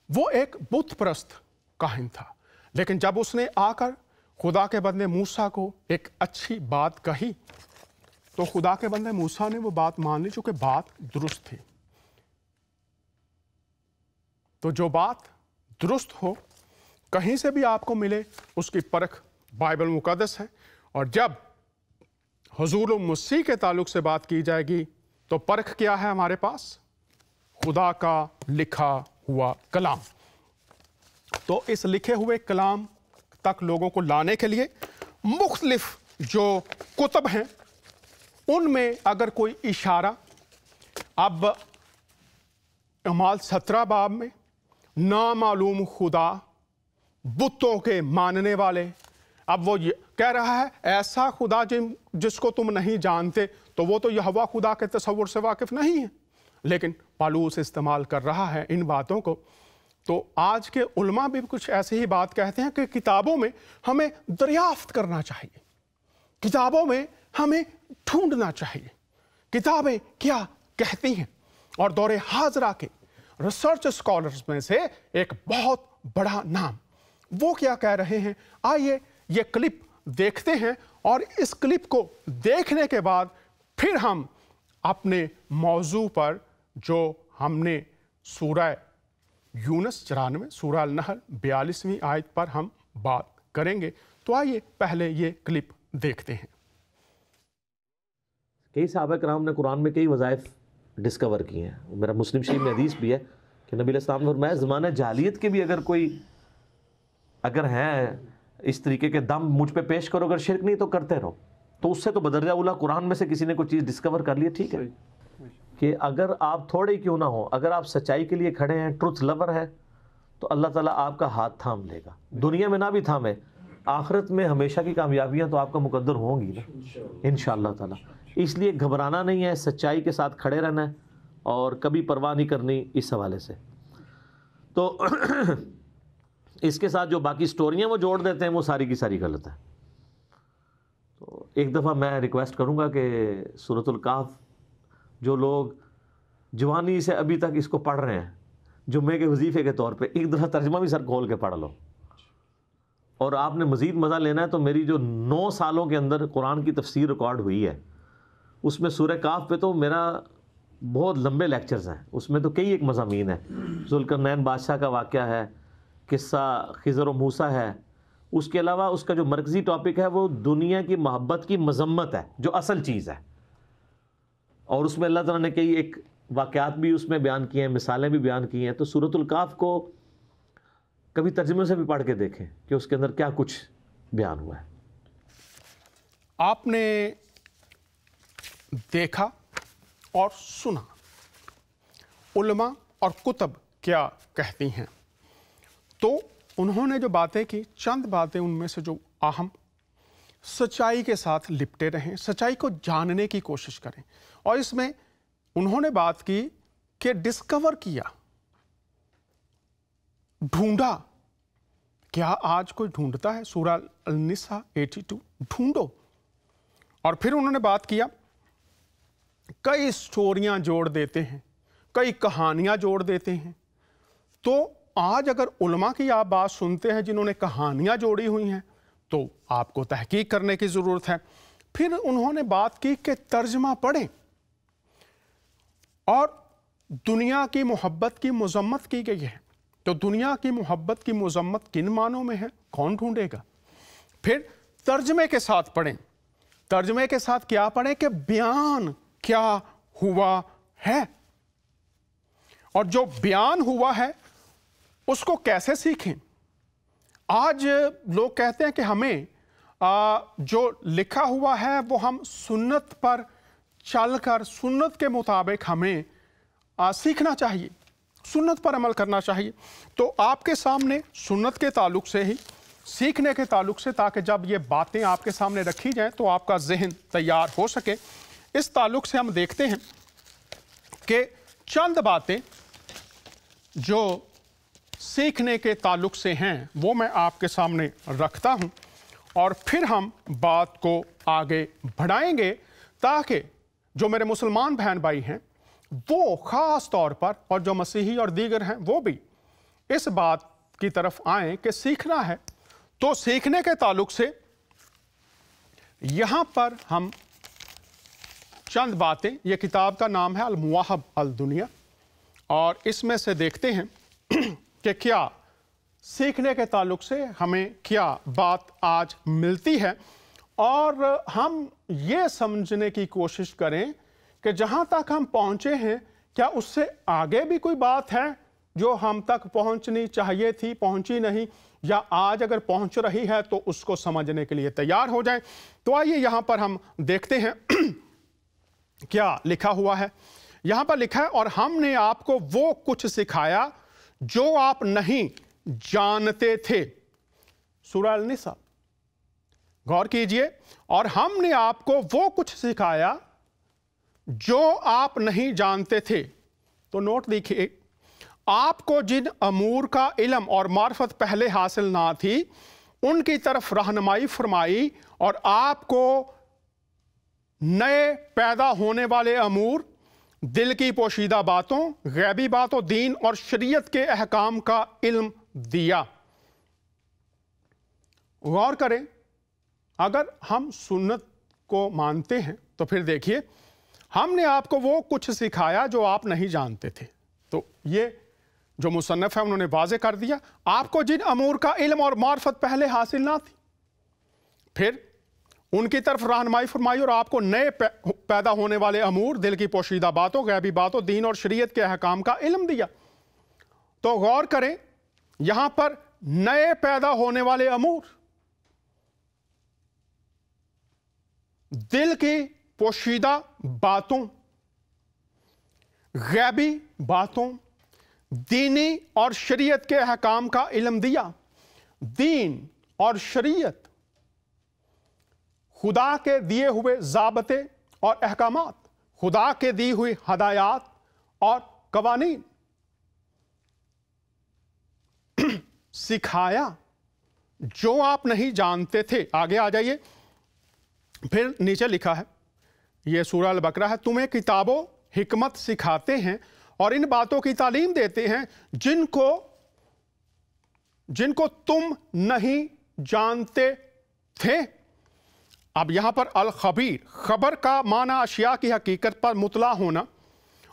वो एक बुत परस्त काहिन था। लेकिन जब उसने आकर खुदा के बंदे मूसा को एक अच्छी बात कही तो खुदा के बंदे मूसा ने वो बात मान ली, चूंकि बात दुरुस्त थी। तो जो बात दुरुस्त हो, कहीं से भी आपको मिले, उसकी परख बाइबल मुकद्दस है। और जब हुजूर मसीह के ताल्लुक से बात की जाएगी तो परख क्या है हमारे पास? खुदा का लिखा हुआ कलाम। तो इस लिखे हुए कलाम तक लोगों को लाने के लिए मुख्तलिफ जो कुतब हैं उनमें अगर कोई इशारा, अब अमाल 17 बाब में नामालूम खुदा, बुतों के मानने वाले, अब वो ये कह रहा है ऐसा खुदा जिसको तुम नहीं जानते, तो वो तो यहोवा खुदा के तस्वुर से वाकिफ नहीं है। लेकिन पौलुस इस्तेमाल कर रहा है इन बातों को। तो आज के उलमा भी कुछ ऐसी ही बात कहते हैं कि किताबों में हमें दरियाफ्त करना चाहिए, किताबों में हमें ढूंढना चाहिए, किताबें क्या कहती हैं। और दौरे हाजरा के रिसर्च स्कॉलर्स में से एक बहुत बड़ा नाम, वो क्या कह रहे हैं, आइए ये क्लिप देखते हैं और इस क्लिप को देखने के बाद फिर हम अपने मौजू पर जो हमने सूरह यूनुस 94, सूरह अल-नहल 42वीं आयत पर हम बात करेंगे। तो आइए पहले ये क्लिप देखते हैं। कई सहाबा कराम ने कुरान में कई वज़ाइफ डिस्कवर किए हैं। मेरा मुस्लिम शरीफ में हदीस भी है कि नबी अलैहि सलाम ने फरमाया ज़माना जाहिलियत के भी अगर हैं इस तरीके के दम मुझ पे पेश करो, अगर शिरक नहीं तो करते रहो, तो उससे तो बदरजा उला कुरान में से किसी ने कोई चीज़ डिस्कवर कर ली, ठीक है कि अगर आप थोड़े ही क्यों ना हो, अगर आप सच्चाई के लिए खड़े हैं, ट्रुथ लवर है, तो अल्लाह ताला आपका हाथ थाम लेगा। दुनिया में ना भी थामे, आखिरत में हमेशा की कामयाबियाँ तो आपका मुकद्दर होंगी ना इंशाअल्लाह ताला। इसलिए घबराना नहीं है, सच्चाई के साथ खड़े रहना है और कभी परवाह नहीं करनी इस हवाले से। तो इसके साथ जो बाकी स्टोरियाँ वो जोड़ देते हैं, वो सारी की सारी गलत है। तो एक दफ़ा मैं रिक्वेस्ट करूँगा कि सूरतुल कहफ जो लोग जवानी से अभी तक इसको पढ़ रहे हैं, जुम्मे के वजीफ़े के तौर पे, एक दफ़ा तर्जमा भी सर खोल के पढ़ लो। और आपने मज़ीद मज़ा लेना है तो मेरी जो 9 सालों के अंदर कुरान की तफसीर रिकॉर्ड हुई है, उसमें सूरह कहफ पे तो मेरा बहुत लंबे लेक्चर्स हैं। उसमें तो कई एक मज़ामीन है, ज़ुल्करनैन बादशाह का वाक़या है, किस्सा खिज़र और मूसा है। उसके अलावा उसका जो मरकज़ी टॉपिक है वो दुनिया की मोहब्बत की मज़म्मत है, जो असल चीज़ है। और उसमें अल्लाह ताला ने कई एक वाक़यात भी उसमें बयान किए हैं, मिसालें भी बयान की हैं। तो सूरतुल कहफ को कभी तर्जुमे से भी पढ़ के देखें कि उसके अंदर क्या कुछ बयान हुआ है। आपने देखा और सुना उलमा और कुतब क्या कहती हैं, तो उन्होंने जो बातें की, चंद बातें उनमें से जो अहम, सच्चाई के साथ लिपटे रहें, सच्चाई को जानने की कोशिश करें। और इसमें उन्होंने बात की कि डिस्कवर किया, ढूंढा। क्या आज कोई ढूंढता है? सूरह अल-निसा 82, ढूंढो। और फिर उन्होंने बात किया, कई स्टोरियां जोड़ देते हैं, कई कहानियां जोड़ देते हैं। तो आज अगर उलमा की आप बात सुनते हैं जिन्होंने कहानियां जोड़ी हुई हैं, तो आपको तहकीक करने की ज़रूरत है। फिर उन्होंने बात की कि तर्जमा पढ़ें और दुनिया की मोहब्बत की मज़म्मत की गई है। तो दुनिया की मोहब्बत की मज़म्मत किन मानों में है, कौन ढूंढेगा? फिर तर्जमे के साथ पढ़ें। तर्जमे के साथ क्या पढ़ें कि बयान क्या हुआ है, और जो बयान हुआ है उसको कैसे सीखें। आज लोग कहते हैं कि हमें जो लिखा हुआ है वो हम सुन्नत पर चलकर, सुन्नत के मुताबिक हमें सीखना चाहिए, सुन्नत पर अमल करना चाहिए। तो आपके सामने सुन्नत के ताल्लुक से ही, सीखने के ताल्लुक से, ताकि जब ये बातें आपके सामने रखी जाएं तो आपका जहन तैयार हो सके, इस ताल्लुक से हम देखते हैं कि चंद बातें जो सीखने के ताल्लुक से हैं वो मैं आपके सामने रखता हूं, और फिर हम बात को आगे बढ़ाएंगे ताकि जो मेरे मुसलमान बहन भाई हैं वो ख़ास तौर पर, और जो मसीही और दीगर हैं वो भी इस बात की तरफ आएँ कि सीखना है। तो सीखने के ताल्लुक से यहाँ पर हम चंद बातें, ये किताब का नाम है अल-मुवाहिब अल-दुनिया, और इसमें से देखते हैं कि क्या सीखने के ताल्लुक से हमें क्या बात आज मिलती है, और हम ये समझने की कोशिश करें कि जहाँ तक हम पहुँचे हैं क्या उससे आगे भी कोई बात है जो हम तक पहुँचनी चाहिए थी, पहुँची नहीं, या आज अगर पहुँच रही है तो उसको समझने के लिए तैयार हो जाएं। तो आइए यहाँ पर हम देखते हैं क्या लिखा हुआ है। यहाँ पर लिखा है, और हमने आपको वो कुछ सिखाया जो आप नहीं जानते थे। सूरह अल-निसा, गौर कीजिए, और हमने आपको वो कुछ सिखाया जो आप नहीं जानते थे। तो नोट देखिए, आपको जिन अमूर का इल्म और मार्फत पहले हासिल ना थी उनकी तरफ रहनुमाई फरमाई, और आपको नए पैदा होने वाले अमूर, दिल की पोशीदा बातों, गैबी बातों, दीन और शरीयत के अहकाम का इल्म दिया। गौर करें, अगर हम सुन्नत को मानते हैं तो फिर देखिए, हमने आपको वो कुछ सिखाया जो आप नहीं जानते थे। तो ये जो मुसन्नफ है उन्होंने वाज़े कर दिया, आपको जिन अमूर का इल्म और मार्फत पहले हासिल ना थी, फिर उनकी तरफ रहनुमाई फरमाई और आपको नए पैदा होने वाले अमूर, दिल की पोशीदा बातों, गैबी बातों, दीन और शरीयत के अहकाम का इल्म दिया। तो गौर करें, यहां पर नए पैदा होने वाले अमूर, दिल की पोशीदा बातों, गैबी बातों, दीनी और शरीयत के अहकाम का इल्म दिया। दीन और शरीयत खुदा के दिए हुए ज़ाबते और अहकामात, खुदा के दी हुई हदायत और कवानीन सिखाया जो आप नहीं जानते थे। आगे आ जाइए, फिर नीचे लिखा है, यह सूरह अल बकरा है, तुम्हें किताबों हिकमत सिखाते हैं और इन बातों की तालीम देते हैं जिनको तुम नहीं जानते थे। अब यहां पर अल खबीर, खबर का माना अशिया की हकीकत पर मुतला होना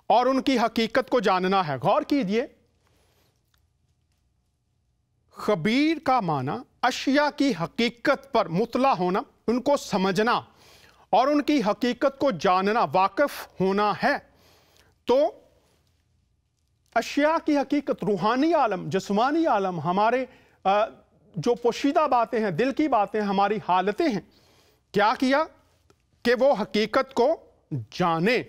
और उनकी हकीकत को जानना है। गौर कीजिए, खबीर का माना अशिया की हकीकत पर मुतला होना, उनको समझना और उनकी हकीकत को जानना, वाकिफ होना है। तो अशिया की हकीकत, रूहानी आलम, जिस्मानी आलम, हमारे जो पोशीदा बातें हैं, दिल की बातें, हमारी हालतें हैं, क्या किया कि वो हकीकत को जाने।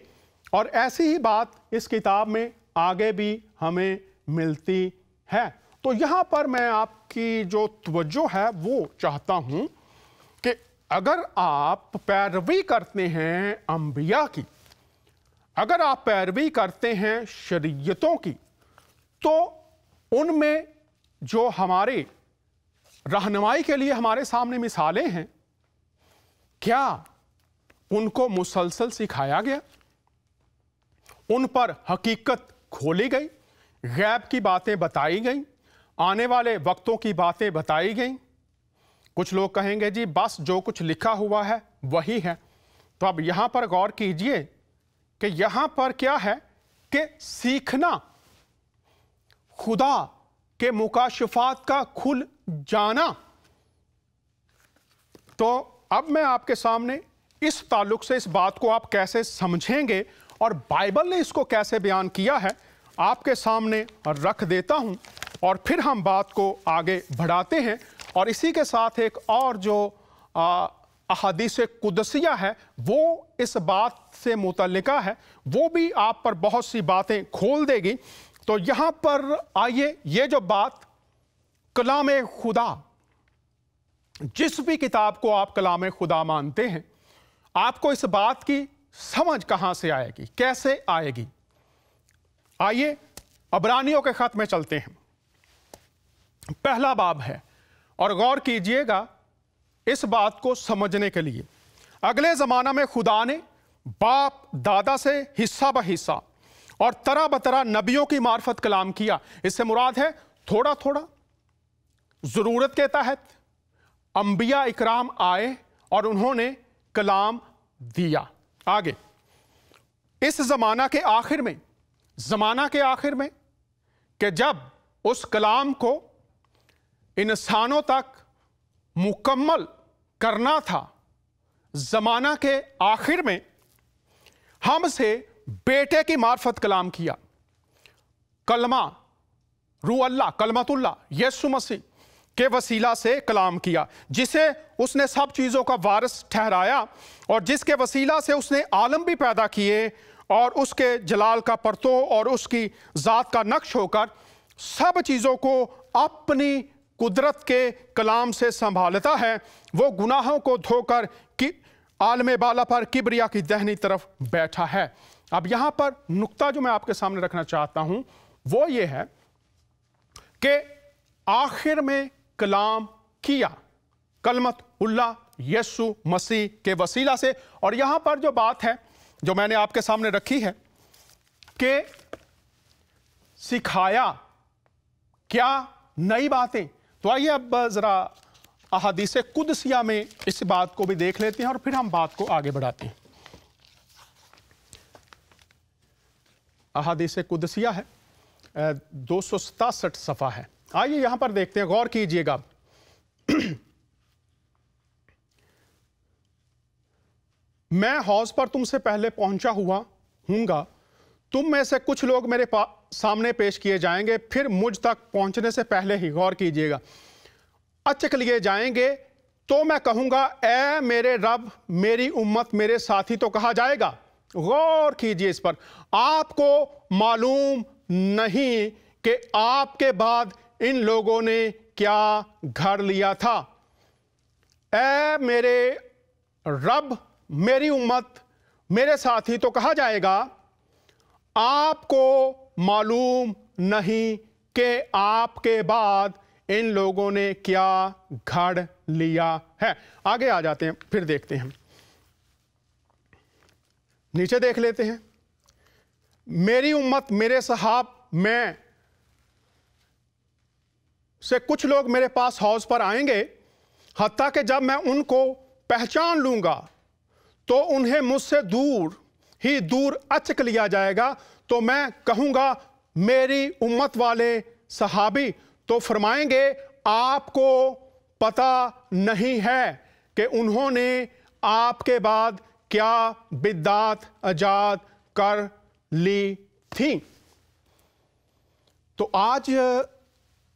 और ऐसी ही बात इस किताब में आगे भी हमें मिलती है। तो यहां पर मैं आपकी जो तवज्जो है वो चाहता हूं कि अगर आप पैरवी करते हैं अंबिया की, अगर आप पैरवी करते हैं शरीयतों की, तो उनमें जो हमारे रहनुमाई के लिए हमारे सामने मिसालें हैं, क्या उनको मुसलसल सिखाया गया? उन पर हकीकत खोली गई, गैब की बातें बताई गई, आने वाले वक्तों की बातें बताई गई? कुछ लोग कहेंगे जी बस जो कुछ लिखा हुआ है वही है। तो अब यहां पर गौर कीजिए कि यहां पर क्या है कि सीखना, खुदा के मुकाशफात का खुल जाना। तो अब मैं आपके सामने इस ताल्लुक से इस बात को आप कैसे समझेंगे और बाइबल ने इसको कैसे बयान किया है, आपके सामने रख देता हूं और फिर हम बात को आगे बढ़ाते हैं। और इसी के साथ एक और जो अहादीस कुदसिया है वो इस बात से मुतल्लिका है, वो भी आप पर बहुत सी बातें खोल देगी। तो यहां पर आइए, ये जो बात कलाम खुदा, जिस भी किताब को आप कलाम खुदा मानते हैं, आपको इस बात की समझ कहां से आएगी, कैसे आएगी? आइए अबरानियों के खत में चलते हैं। पहला बाब है और गौर कीजिएगा इस बात को समझने के लिए। अगले ज़माना में खुदा ने बाप दादा से हिस्सा ब हिस्सा और तरह बतरा नबियों की मार्फत कलाम किया। इससे मुराद है थोड़ा थोड़ा, ज़रूरत के तहत अंबिया इकराम आए और उन्होंने कलाम दिया। आगे इस ज़माना के आखिर में कि जब उस कलाम को इंसानों तक मुकम्मल करना था, ज़माना के आखिर में हमसे बेटे की मार्फत कलाम किया। कलमा रूह अल्लाह, कलमतुल्लाह, यीशु मसीह के वसीला से कलाम किया, जिसे उसने सब चीज़ों का वारिस ठहराया और जिसके वसीला से उसने आलम भी पैदा किए और उसके जलाल का परतो और उसकी ज़ात का नक्श होकर सब चीज़ों को अपनी कुदरत के कलाम से संभालता है। वो गुनाहों को धोकर कि आलम बाला पर किबरिया की दाहिनी तरफ बैठा है। अब यहाँ पर नुक्ता जो मैं आपके सामने रखना चाहता हूँ वो ये है कि आखिर में कलाम किया कलमत उल्लाह यीशु मसीह के वसीला से। और यहाँ पर जो बात है जो मैंने आपके सामने रखी है कि सिखाया क्या नई बातें, तो आइए अब जरा अहादीस कुदसिया में इस बात को भी देख लेते हैं और फिर हम बात को आगे बढ़ाते हैं। अहादीस कुदसिया है 267 सफ़ा है। आइए यहाँ पर देखते हैं, गौर कीजिएगा। मैं हौज पर तुमसे पहले पहुंचा हुआ हूँगा, तुम में से कुछ लोग मेरे सामने पेश किए जाएंगे, फिर मुझ तक पहुंचने से पहले ही, गौर कीजिएगा, अचक लिए जाएंगे, तो मैं कहूँगा ऐ मेरे रब, मेरी उम्मत, मेरे साथी, तो कहा जाएगा। गौर कीजिए इस पर, आपको मालूम नहीं कि आपके बाद इन लोगों ने क्या घर लिया था। ऐ मेरे रब, मेरी उम्मत, मेरे साथी, तो कहा जाएगा आपको मालूम नहीं कि आपके बाद इन लोगों ने क्या घड़ लिया है। आगे आ जाते हैं, फिर देखते हैं, नीचे देख लेते हैं। मेरी उम्मत, मेरे सहाब में से कुछ लोग मेरे पास हौज पर आएंगे, हत्ता कि जब मैं उनको पहचान लूंगा तो उन्हें मुझसे दूर ही दूर अचक लिया जाएगा, तो मैं कहूँगा मेरी उम्मत वाले सहाबी, तो फरमाएंगे आपको पता नहीं है कि उन्होंने आपके बाद क्या बिद्दात अजाद कर ली थी। तो आज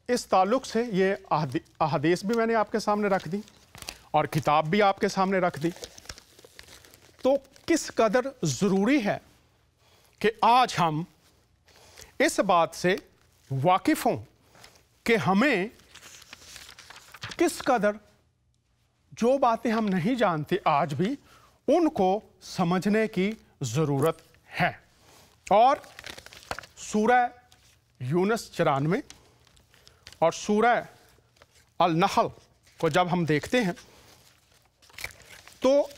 इस ताल्लुक से ये अहादीस भी मैंने आपके सामने रख दी और किताब भी आपके सामने रख दी। तो किस कदर ज़रूरी है कि आज हम इस बात से वाकिफ़ हों कि हमें किस कदर जो बातें हम नहीं जानते आज भी उनको समझने की ज़रूरत है। और सूरह यूनुस 94 और सूरह अल नहल को जब हम देखते हैं तो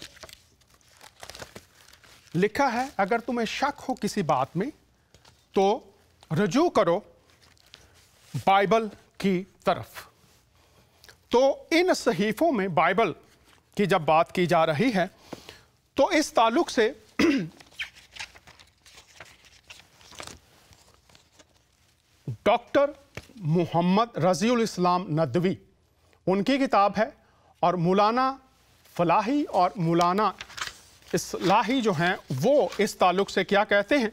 लिखा है, अगर तुम्हें शक हो किसी बात में तो रजू करो बाइबल की तरफ। तो इन सहीफ़ों में बाइबल की जब बात की जा रही है तो इस ताल्लुक से डॉक्टर मोहम्मद रज़ीउल इस्लाम नदवी, उनकी किताब है, और मौलाना फलाही और मौलाना इस्लाही जो हैं वो इस ताल्लुक से क्या कहते हैं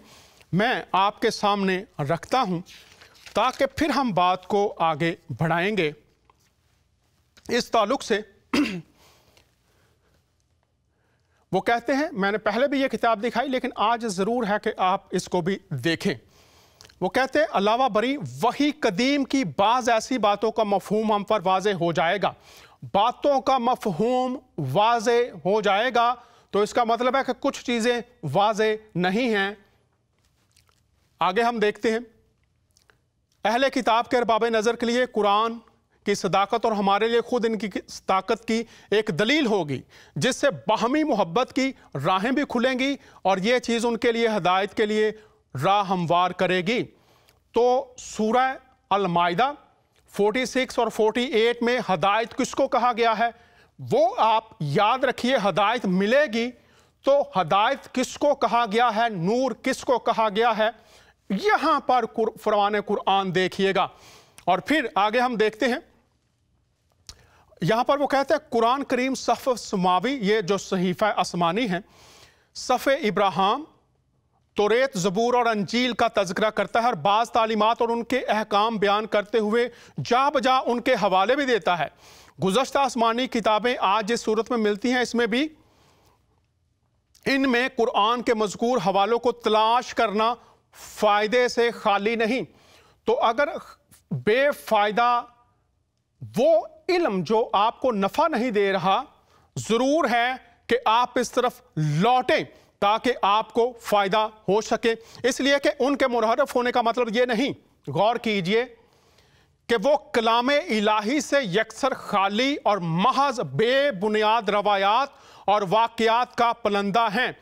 मैं आपके सामने रखता हूं, ताकि फिर हम बात को आगे बढ़ाएंगे। इस ताल्लुक से वो कहते हैं, मैंने पहले भी ये किताब दिखाई लेकिन आज ज़रूर है कि आप इसको भी देखें। वो कहते हैं अलावा बरी वही कदीम की बाज़ ऐसी बातों का मफ़हूम हम पर वाज़े हो जाएगा। बातों का मफ़हूम वाज़े हो जाएगा तो इसका मतलब है कि कुछ चीज़ें वाज़े नहीं हैं। आगे हम देखते हैं, अहले किताब के अरबाब नज़र के लिए कुरान की सदाकत और हमारे लिए खुद इनकी ताकत की एक दलील होगी, जिससे बाहमी मोहब्बत की राहें भी खुलेंगी और ये चीज़ उनके लिए हदायत के लिए राह हमवार करेगी। तो सूरह अल माइदा 46 और 48 में हदायत किसको कहा गया है वो आप याद रखिए। हदायत मिलेगी तो हदायत किसको कहा गया है, नूर किसको कहा गया है, यहां पर फरमान कुरान देखिएगा। और फिर आगे हम देखते हैं, यहां पर वो कहते हैं कुरान करीम सफ़ समावी, ये जो सहीफ़ा आसमानी है, सफ़े इब्राहिम, तौरेत, ज़बूर और अंजील का तज़किरा करता है और बाज़ तालीमात और उनके अहकाम बयान करते हुए जा बजा उनके हवाले भी देता है। गुज़श्ता आसमानी किताबें आज जिस सूरत में मिलती हैं इसमें भी इनमें कुरान के मज़कूर हवालों को तलाश करना फ़ायदे से खाली नहीं। तो अगर बेफ़ायदा वो इल्म जो आपको नफ़ा नहीं दे रहा, ज़रूर है कि आप इस तरफ लौटें ताकि आपको फ़ायदा हो सके। इसलिए कि उनके मुनहरफ होने का मतलब ये नहीं, गौर कीजिए, कि वो कलाम इलाही से यकसर खाली और महज बेबुनियाद रवायात और वाक़यात का पलंदा हैं।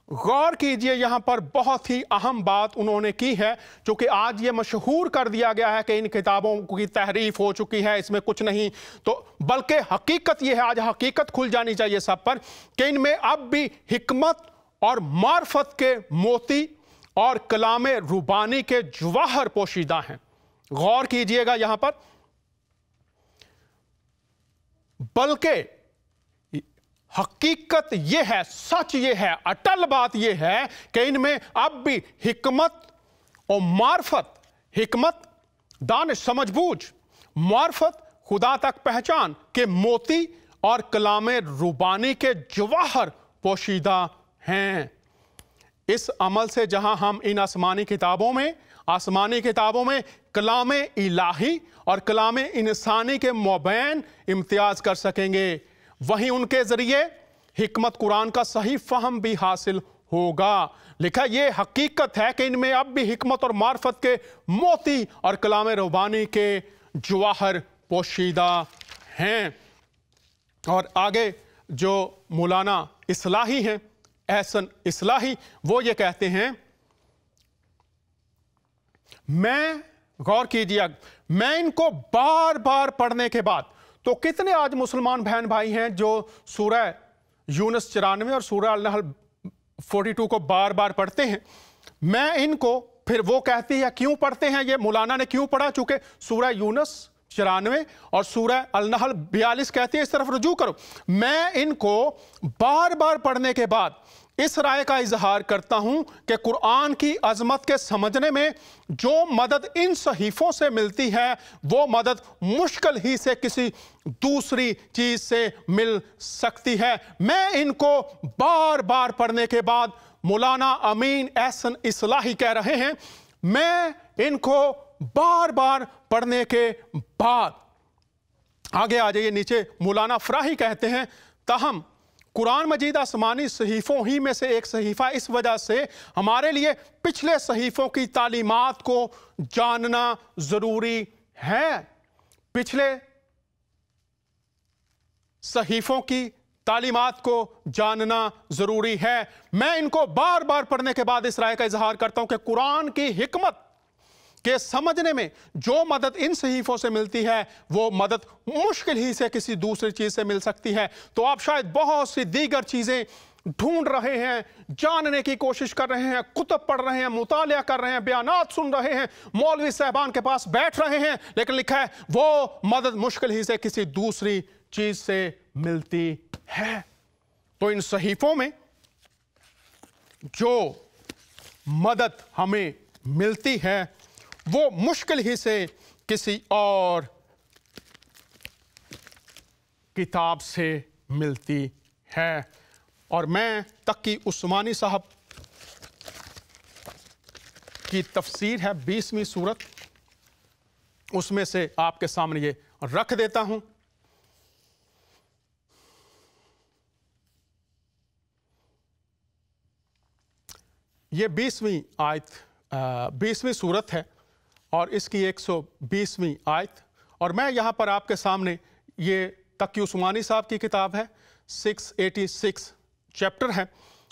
गौर कीजिए, यहाँ पर बहुत ही अहम बात उन्होंने की है, जो कि आज ये मशहूर कर दिया गया है कि इन किताबों की तहरीफ हो चुकी है, इसमें कुछ नहीं। तो बल्कि हकीकत ये है, आज हकीकत खुल जानी चाहिए सब पर, कि इनमें अब भी हिकमत और मार्फत के मोती اور کلام ربانی کے جواہر پوشیدہ ہیں۔ غور کیجئے گا یہاں پر، بلکہ حقیقت یہ ہے، سچ یہ ہے، اٹل بات یہ ہے کہ ان میں اب بھی حکمت اور معرفت، حکمت، دانش، سمجھ بوجھ، معرفت، خدا تک پہچان کے موتی اور کلام ربانی کے جواہر پوشیدہ ہیں۔ اس عمل سے جہاں ہم ان آسمانی کتابوں میں کلام الہی اور کلام انسانی کے مابین امتیاز کر سکیں گے، وہیں ان کے ذریعے حکمت قرآن کا صحیح فہم بھی حاصل ہوگا۔ لکھا یہ حقیقت ہے کہ ان میں اب بھی حکمت اور معرفت کے موتی اور کلام ربانی کے جواہر پوشیدہ ہیں۔ اور آگے جو مولانا اصلاحی ہیں، احسن اصلاحی، وہ یہ کہتے ہیں، میں غور کیجیے، میں ان کو بار بار پڑھنے کے بعد، تو کتنے آج مسلمان بہن بھائی ہیں جو سورہ یونس 94 اور سورہ النحل 42 کو بار بار پڑھتے ہیں؟ میں ان کو، پھر وہ کہتی ہے کیوں پڑھتے ہیں یہ مولانا نے کیوں پڑھا؟ چونکہ سورہ یونس 94 اور سورہ النحل 42 کہتی ہے اس طرف رجوع کرو۔ میں ان کو بار بار پڑھنے کے بعد اس رائے کا اظہار کرتا ہوں کہ قرآن کی عظمت کے سمجھنے میں جو مدد ان صحیفوں سے ملتی ہے وہ مدد مشکل ہی سے کسی دوسری چیز سے مل سکتی ہے۔ میں ان کو بار بار پڑھنے کے بعد، مولانا امین احسن اصلاحی کہہ رہے ہیں، میں ان کو بار بار پڑھنے کے بعد، آگے آ جائیے نیچے، مولانا فراہی کہتے ہیں، تاہم قرآن مجید آسمانی صحیفوں ہی میں سے ایک صحیفہ، اس وجہ سے ہمارے لیے پچھلے صحیفوں کی تعلیمات کو جاننا ضروری ہے۔ پچھلے صحیفوں کی تعلیمات کو جاننا ضروری ہے۔ میں ان کو بار بار پڑھنے کے بعد اس رائے کا اظہار کرتا ہوں کہ قرآن کی حکمت کہ سمجھنے میں جو مدد ان صحیفوں سے ملتی ہے وہ مدد مشکل ہی سے کسی دوسری چیز سے مل سکتی ہے۔ تو آپ شاید بہت سی دیگر چیزیں ڈھونڈ رہے ہیں، جاننے کی کوشش کر رہے ہیں، کتب پڑھ رہے ہیں، مطالعہ کر رہے ہیں، بیانات سن رہے ہیں، مولوی صاحبان کے پاس بیٹھ رہے ہیں، لیکن لکھا ہے وہ مدد مشکل ہی سے کسی دوسری چیز سے ملتی ہے۔ تو ان صحیفوں میں جو مدد ہمیں ملتی ہے وہ مشکل ہی سے کسی اور کتاب سے ملتی ہے۔ اور میں تقی عثمانی صاحب کی تفسیر ہے 20ویں سورت، اس میں سے آپ کے سامنے یہ رکھ دیتا ہوں۔ یہ 20ویں آیت 20ویں سورت ہے اور اس کی 120ویں آیت، اور میں یہاں پر آپ کے سامنے، یہ تقی عثمانی صاحب کی کتاب ہے، 686 چیپٹر ہے،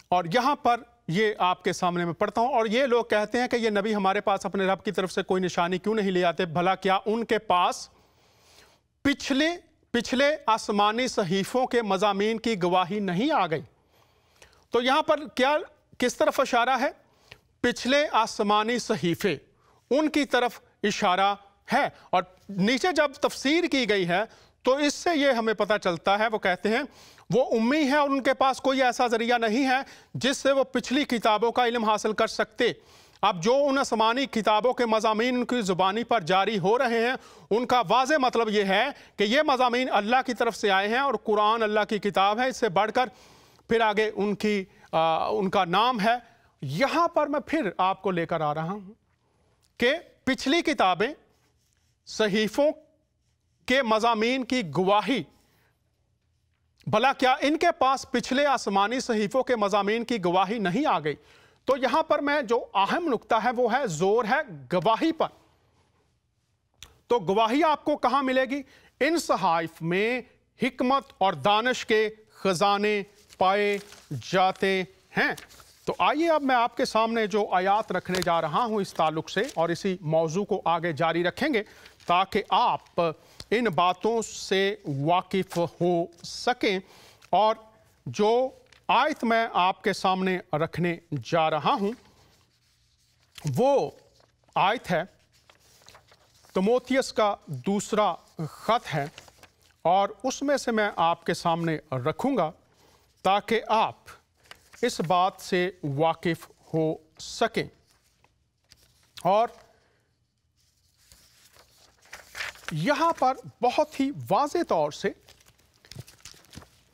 اور یہاں پر یہ آپ کے سامنے میں پڑھتا ہوں۔ اور یہ لوگ کہتے ہیں کہ یہ نبی ہمارے پاس اپنے رب کی طرف سے کوئی نشانی کیوں نہیں لے آتے؟ بھلا کیا ان کے پاس پچھلے آسمانی صحیفوں کے مضامین کی گواہی نہیں آ گئی؟ تو یہاں پر کس طرف اشارہ ہے؟ پچھلے آسمانی صحیفے، ان کی طرف اشارہ ہے۔ اور نیچے جب تفسیر کی گئی ہے تو اس سے یہ ہمیں پتہ چلتا ہے، وہ کہتے ہیں وہ امی ہے اور ان کے پاس کوئی ایسا ذریعہ نہیں ہے جس سے وہ پچھلی کتابوں کا علم حاصل کر سکتے۔ اب جو ان آسمانی کتابوں کے مضامین ان کی زبانی پر جاری ہو رہے ہیں، ان کا واضح مطلب یہ ہے کہ یہ مضامین اللہ کی طرف سے آئے ہیں اور قرآن اللہ کی کتاب ہے۔ اس سے بڑھ کر پھر آگے ان کا نام ہے۔ یہاں پر میں پھر آپ کو لے کر آ رہا ہوں کہ پچھلی کتابیں، صحیفوں کے مضامین کی گواہی، بھلا کیا ان کے پاس پچھلے آسمانی صحیفوں کے مضامین کی گواہی نہیں آ گئی؟ تو یہاں پر میں جو اہم نقطہ ہے وہ ہے، زور ہے گواہی پر۔ تو گواہی آپ کو کہاں ملے گی؟ ان صحائف میں حکمت اور دانش کے خزانے پائے جاتے ہیں۔ تو آئیے اب میں آپ کے سامنے جو آیات رکھنے جا رہا ہوں اس تعلق سے، اور اسی موضوع کو آگے جاری رکھیں گے تاکہ آپ ان باتوں سے واقف ہو سکیں۔ اور جو آیت میں آپ کے سامنے رکھنے جا رہا ہوں वो आयत है, तिमोथियस का दूसरा ख़त है, और उसमें से मैं आपके सामने रखूँगा ताकि आप इस बात से वाकिफ़ हो सकें। और यहाँ पर बहुत ही वाज़े तौर से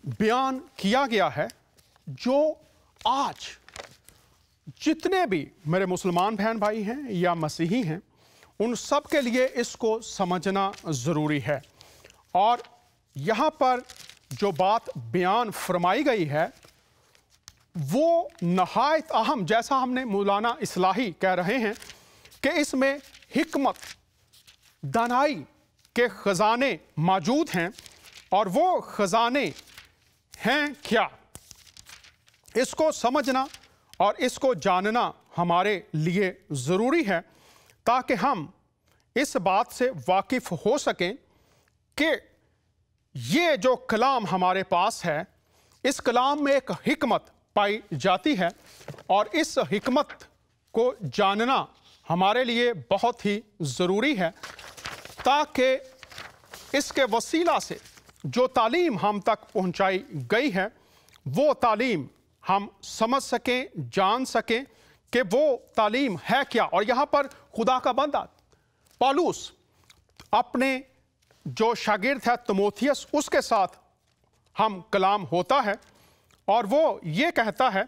बयान किया गया है, जो आज जितने भी मेरे मुसलमान बहन भाई हैं या मसीही हैं, उन सब के लिए इसको समझना ज़रूरी है। और यहाँ पर जो बात बयान फरमाई गई है वो नहायत अहम, जैसा हमने मौलाना इस्लाही कह रहे हैं कि इसमें हिकमत, दानाई के ख़जाने मौजूद हैं। और वो ख़जाने हैं क्या, इसको समझना और इसको जानना हमारे लिए ज़रूरी है, ताकि हम इस बात से वाकिफ़ हो सकें कि ये जो कलाम हमारे पास है, इस कलाम में एक हिकमत पाई जाती है, और इस हिकमत को जानना हमारे लिए बहुत ही ज़रूरी है, ताकि इसके वसीला से जो तालीम हम तक पहुंचाई गई है, वो तालीम हम समझ सकें, जान सकें कि वो तालीम है क्या। और यहाँ पर खुदा का बंदा पौलुस अपने जो शागिर्द है तिमोथियस, उसके साथ हम कलाम होता है, और वो ये कहता है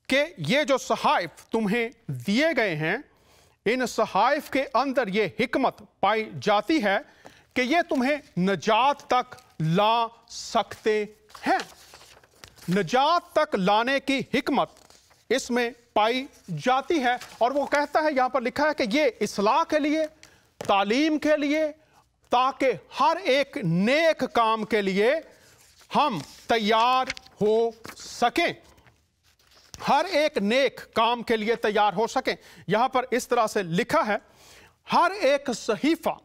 कि ये जो सहाइफ तुम्हें दिए गए हैं, इन सहाइफ के अंदर ये हिकमत पाई जाती है कि ये तुम्हें नजात तक ला सकते हैं। नजात तक लाने की हिकमत इसमें पाई जाती है। और वो कहता है, यहाँ पर लिखा है कि ये इस्लाह के लिए, तालीम के लिए, ताकि हर एक नेक काम के लिए हम तैयार हो सकें, हर एक नेक काम के लिए तैयार हो सकें। यहां पर इस तरह से लिखा है, हर एक सहीफा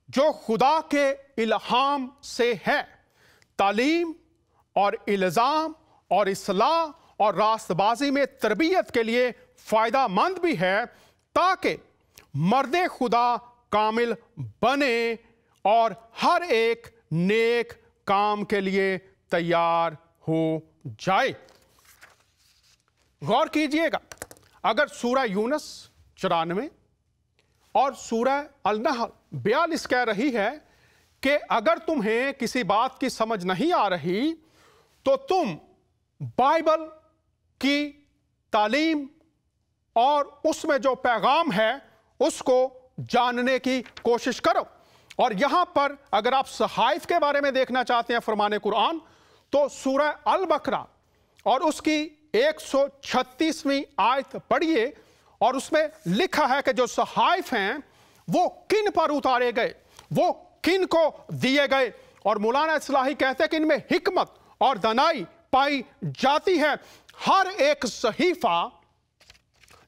जो खुदा के इल्हाम से है, तालीम और इल्जाम और इस्लाह और रास्तबाजी में तरबियत के लिए फ़ायदा मंद भी है, ताकि मर्द खुदा कामिल बने और हर एक नेक काम के लिए तैयार हो जाए। गौर कीजिएगा, अगर सूरह यूनुस 94 और सूरह अल-नहल 42 कह रही है कि अगर तुम्हें किसी बात की समझ नहीं आ रही तो तुम बाइबल की तालीम और उसमें जो पैगाम है उसको जानने की कोशिश करो। और यहां पर अगर आप सहाइफ के बारे में देखना चाहते हैं फरमाने कुरान, तो सूरह अल बकरा और उसकी 136वीं आयत पढ़िए, और उसमें लिखा है कि जो सहाइफ हैं वो किन पर उतारे गए, वो किन को दिए गए। और मौलाना इस्लाही कहते हैं कि इनमें हिकमत और दानाई पाई जाती है। हर एक सहीफा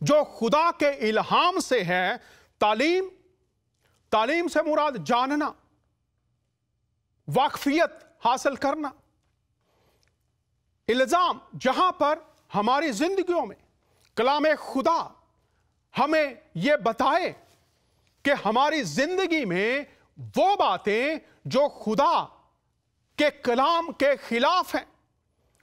जो खुदा के इल्हाम से है, तालीम से मुराद जानना, वाकफियत हासिल करना, इल्जाम, जहां पर हमारी जिंदगियों में कलाम खुदा हमें यह बताए कि हमारी जिंदगी में वो बातें जो खुदा के कलाम के खिलाफ हैं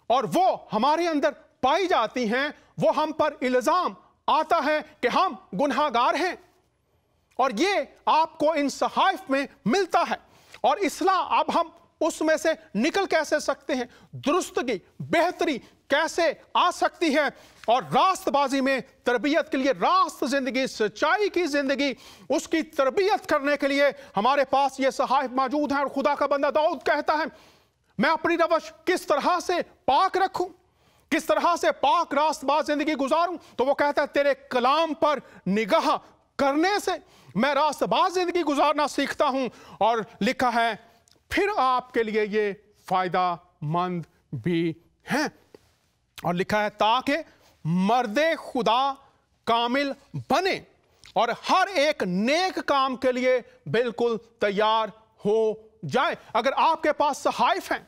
और वो हमारे अंदर पाई जाती हैं, वो हम पर इल्जाम आता है कि हम गुनहगार हैं। और ये आपको इन सहाइफ में मिलता है। और इस्लाह, अब हम उसमें से निकल कैसे सकते हैं, दुरुस्तगी, बेहतरी कैसे आ सकती है, और रास्तबाजी में तरबियत के लिए, रास्त जिंदगी, सच्चाई की जिंदगी, उसकी तरबियत करने के लिए हमारे पास ये सहाइफ मौजूद हैं। और खुदा का बंदा दाऊद कहता है, मैं अपनी रवश किस तरह से पाक रखूं, किस तरह से पाक रास्तबाज जिंदगी गुजारूं। तो वो कहता है, तेरे कलाम पर निगाह करने से मैं रास्तबाज जिंदगी गुजारना सीखता हूं। और लिखा है, फिर आपके लिए ये फायदा मंद भी है। और लिखा है, ताकि मर्दे खुदा कामिल बने और हर एक नेक काम के लिए बिल्कुल तैयार हो जाए। अगर आपके पास सहाइफ हैं,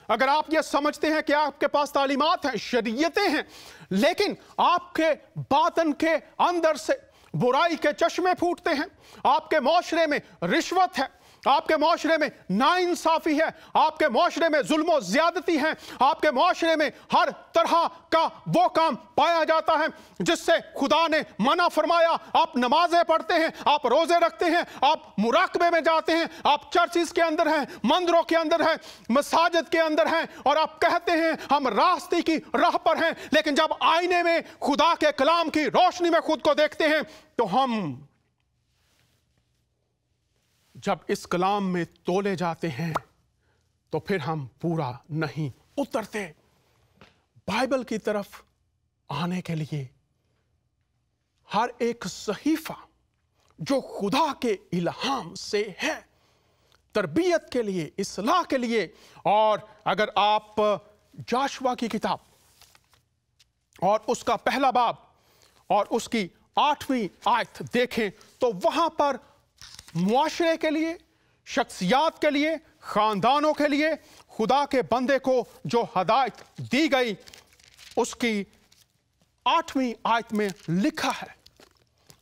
اگر آپ یہ سمجھتے ہیں کہ آپ کے پاس تعلیمات ہیں، شریعتیں ہیں، لیکن آپ کے باطن کے اندر سے برائی کے چشمے پھوٹتے ہیں، آپ کے معاشرے میں رشوت ہے، آپ کے معاشرے میں ناانصافی ہے، آپ کے معاشرے میں ظلم و زیادتی ہے، آپ کے معاشرے میں ہر طرح کا وہ کام پایا جاتا ہے جس سے خدا نے منع فرمایا، آپ نمازیں پڑھتے ہیں، آپ روزے رکھتے ہیں، آپ مراقبے میں جاتے ہیں، آپ چرچز کے اندر ہیں، مندروں کے اندر ہیں، مساجد کے اندر ہیں، اور آپ کہتے ہیں ہم راستے کی راہ پر ہیں، لیکن جب آئینے میں خدا کے کلام کی روشنی میں خود کو دیکھتے ہیں تو ہم جب اس کلام میں تولے جاتے ہیں تو پھر ہم پورا نہیں اترتے۔ بائبل کی طرف آنے کے لیے ہر ایک صحیفہ جو خدا کے الہام سے ہے، تربیت کے لیے، اصلاح کے لیے، اور اگر آپ جاشوا کی کتاب اور اس کا پہلا باب اور اس کی 8ویں آیت دیکھیں تو وہاں پر معاشرے کے لیے، شخصیات کے لیے، خاندانوں کے لیے خدا کے بندے کو جو ہدایت دی گئی، اس کی 8ویں آیت میں لکھا ہے،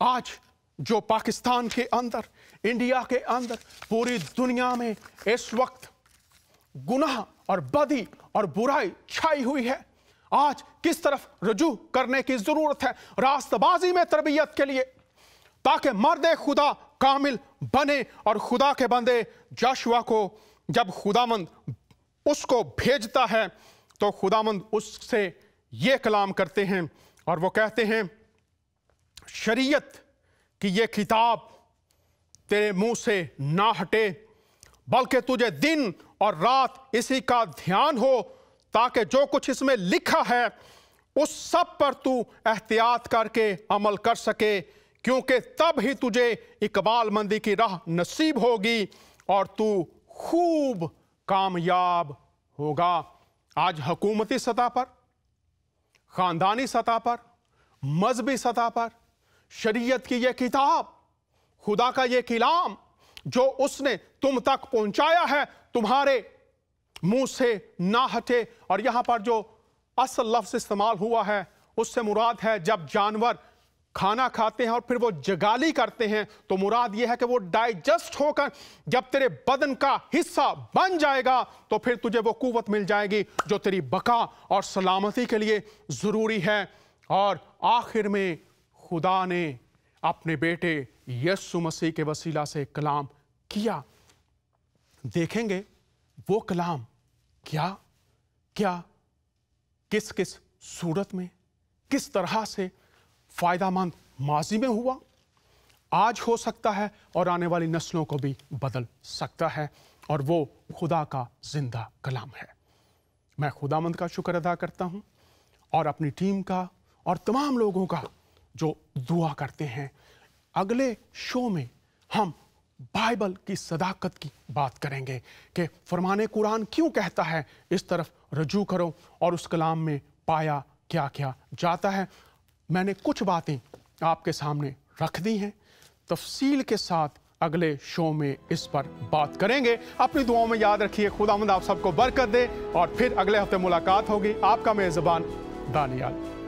آج جو پاکستان کے اندر، انڈیا کے اندر، پوری دنیا میں اس وقت گناہ اور بدی اور برائی چھائی ہوئی ہے، آج کس طرف رجوع کرنے کی ضرورت ہے؟ راست بازی میں تربیت کے لیے، تاکہ مرد خدا کامل بنے۔ اور خدا کے بندے جاشوا کو جب خداوند اس کو بھیجتا ہے تو خداوند اس سے یہ کلام کرتے ہیں، اور وہ کہتے ہیں شریعت کی یہ کتاب تیرے منہ سے نہ ہٹے، بلکہ تجھے دن اور رات اسی کا دھیان ہو، تاکہ جو کچھ اس میں لکھا ہے اس سب پر تو احتیاط کر کے عمل کر سکے، کیونکہ تب ہی تجھے اقبال مندی کی راہ نصیب ہوگی اور تو خوب کامیاب ہوگا۔ آج حکومتی سطح پر، خاندانی سطح پر، مذہبی سطح پر شریعت کی یہ کتاب، خدا کا یہ کلام جو اس نے تم تک پہنچایا ہے، تمہارے منہ سے نہ ہٹے۔ اور یہاں پر جو اصل لفظ استعمال ہوا ہے اس سے مراد ہے جب جانور کھانا کھاتے ہیں اور پھر وہ جگالی کرتے ہیں تو مراد یہ ہے کہ وہ ڈائجسٹ ہو کر جب تیرے بدن کا حصہ بن جائے گا تو پھر تجھے وہ قوت مل جائے گی جو تیری بقا اور سلامتی کے لیے ضروری ہے۔ اور آخر میں خدا نے اپنے بیٹے یسوع مسیح کے وسیلہ سے کلام کیا۔ دیکھیں گے وہ کلام کیا کس کس صورت میں، کس طرح سے فائدہ مند ماضی میں ہوا، آج ہو سکتا ہے اور آنے والی نسلوں کو بھی بدل سکتا ہے، اور وہ خدا کا زندہ کلام ہے۔ میں خداوند کا شکر ادا کرتا ہوں اور اپنی ٹیم کا اور تمام لوگوں کا جو دعا کرتے ہیں۔ اگلے شو میں ہم بائبل کی صداقت کی بات کریں گے کہ فرمان قرآن کیوں کہتا ہے اس طرف رجوع کرو، اور اس کلام میں پایا کیا کیا جاتا ہے۔ میں نے کچھ باتیں آپ کے سامنے رکھ دی ہیں، تفصیل کے ساتھ اگلے شو میں اس پر بات کریں گے۔ اپنی دعاؤں میں یاد رکھیے۔ خداوند آپ سب کو برکت دے، اور پھر اگلے ہفتے ملاقات ہوگی۔ آپ کا میزبان دانیال۔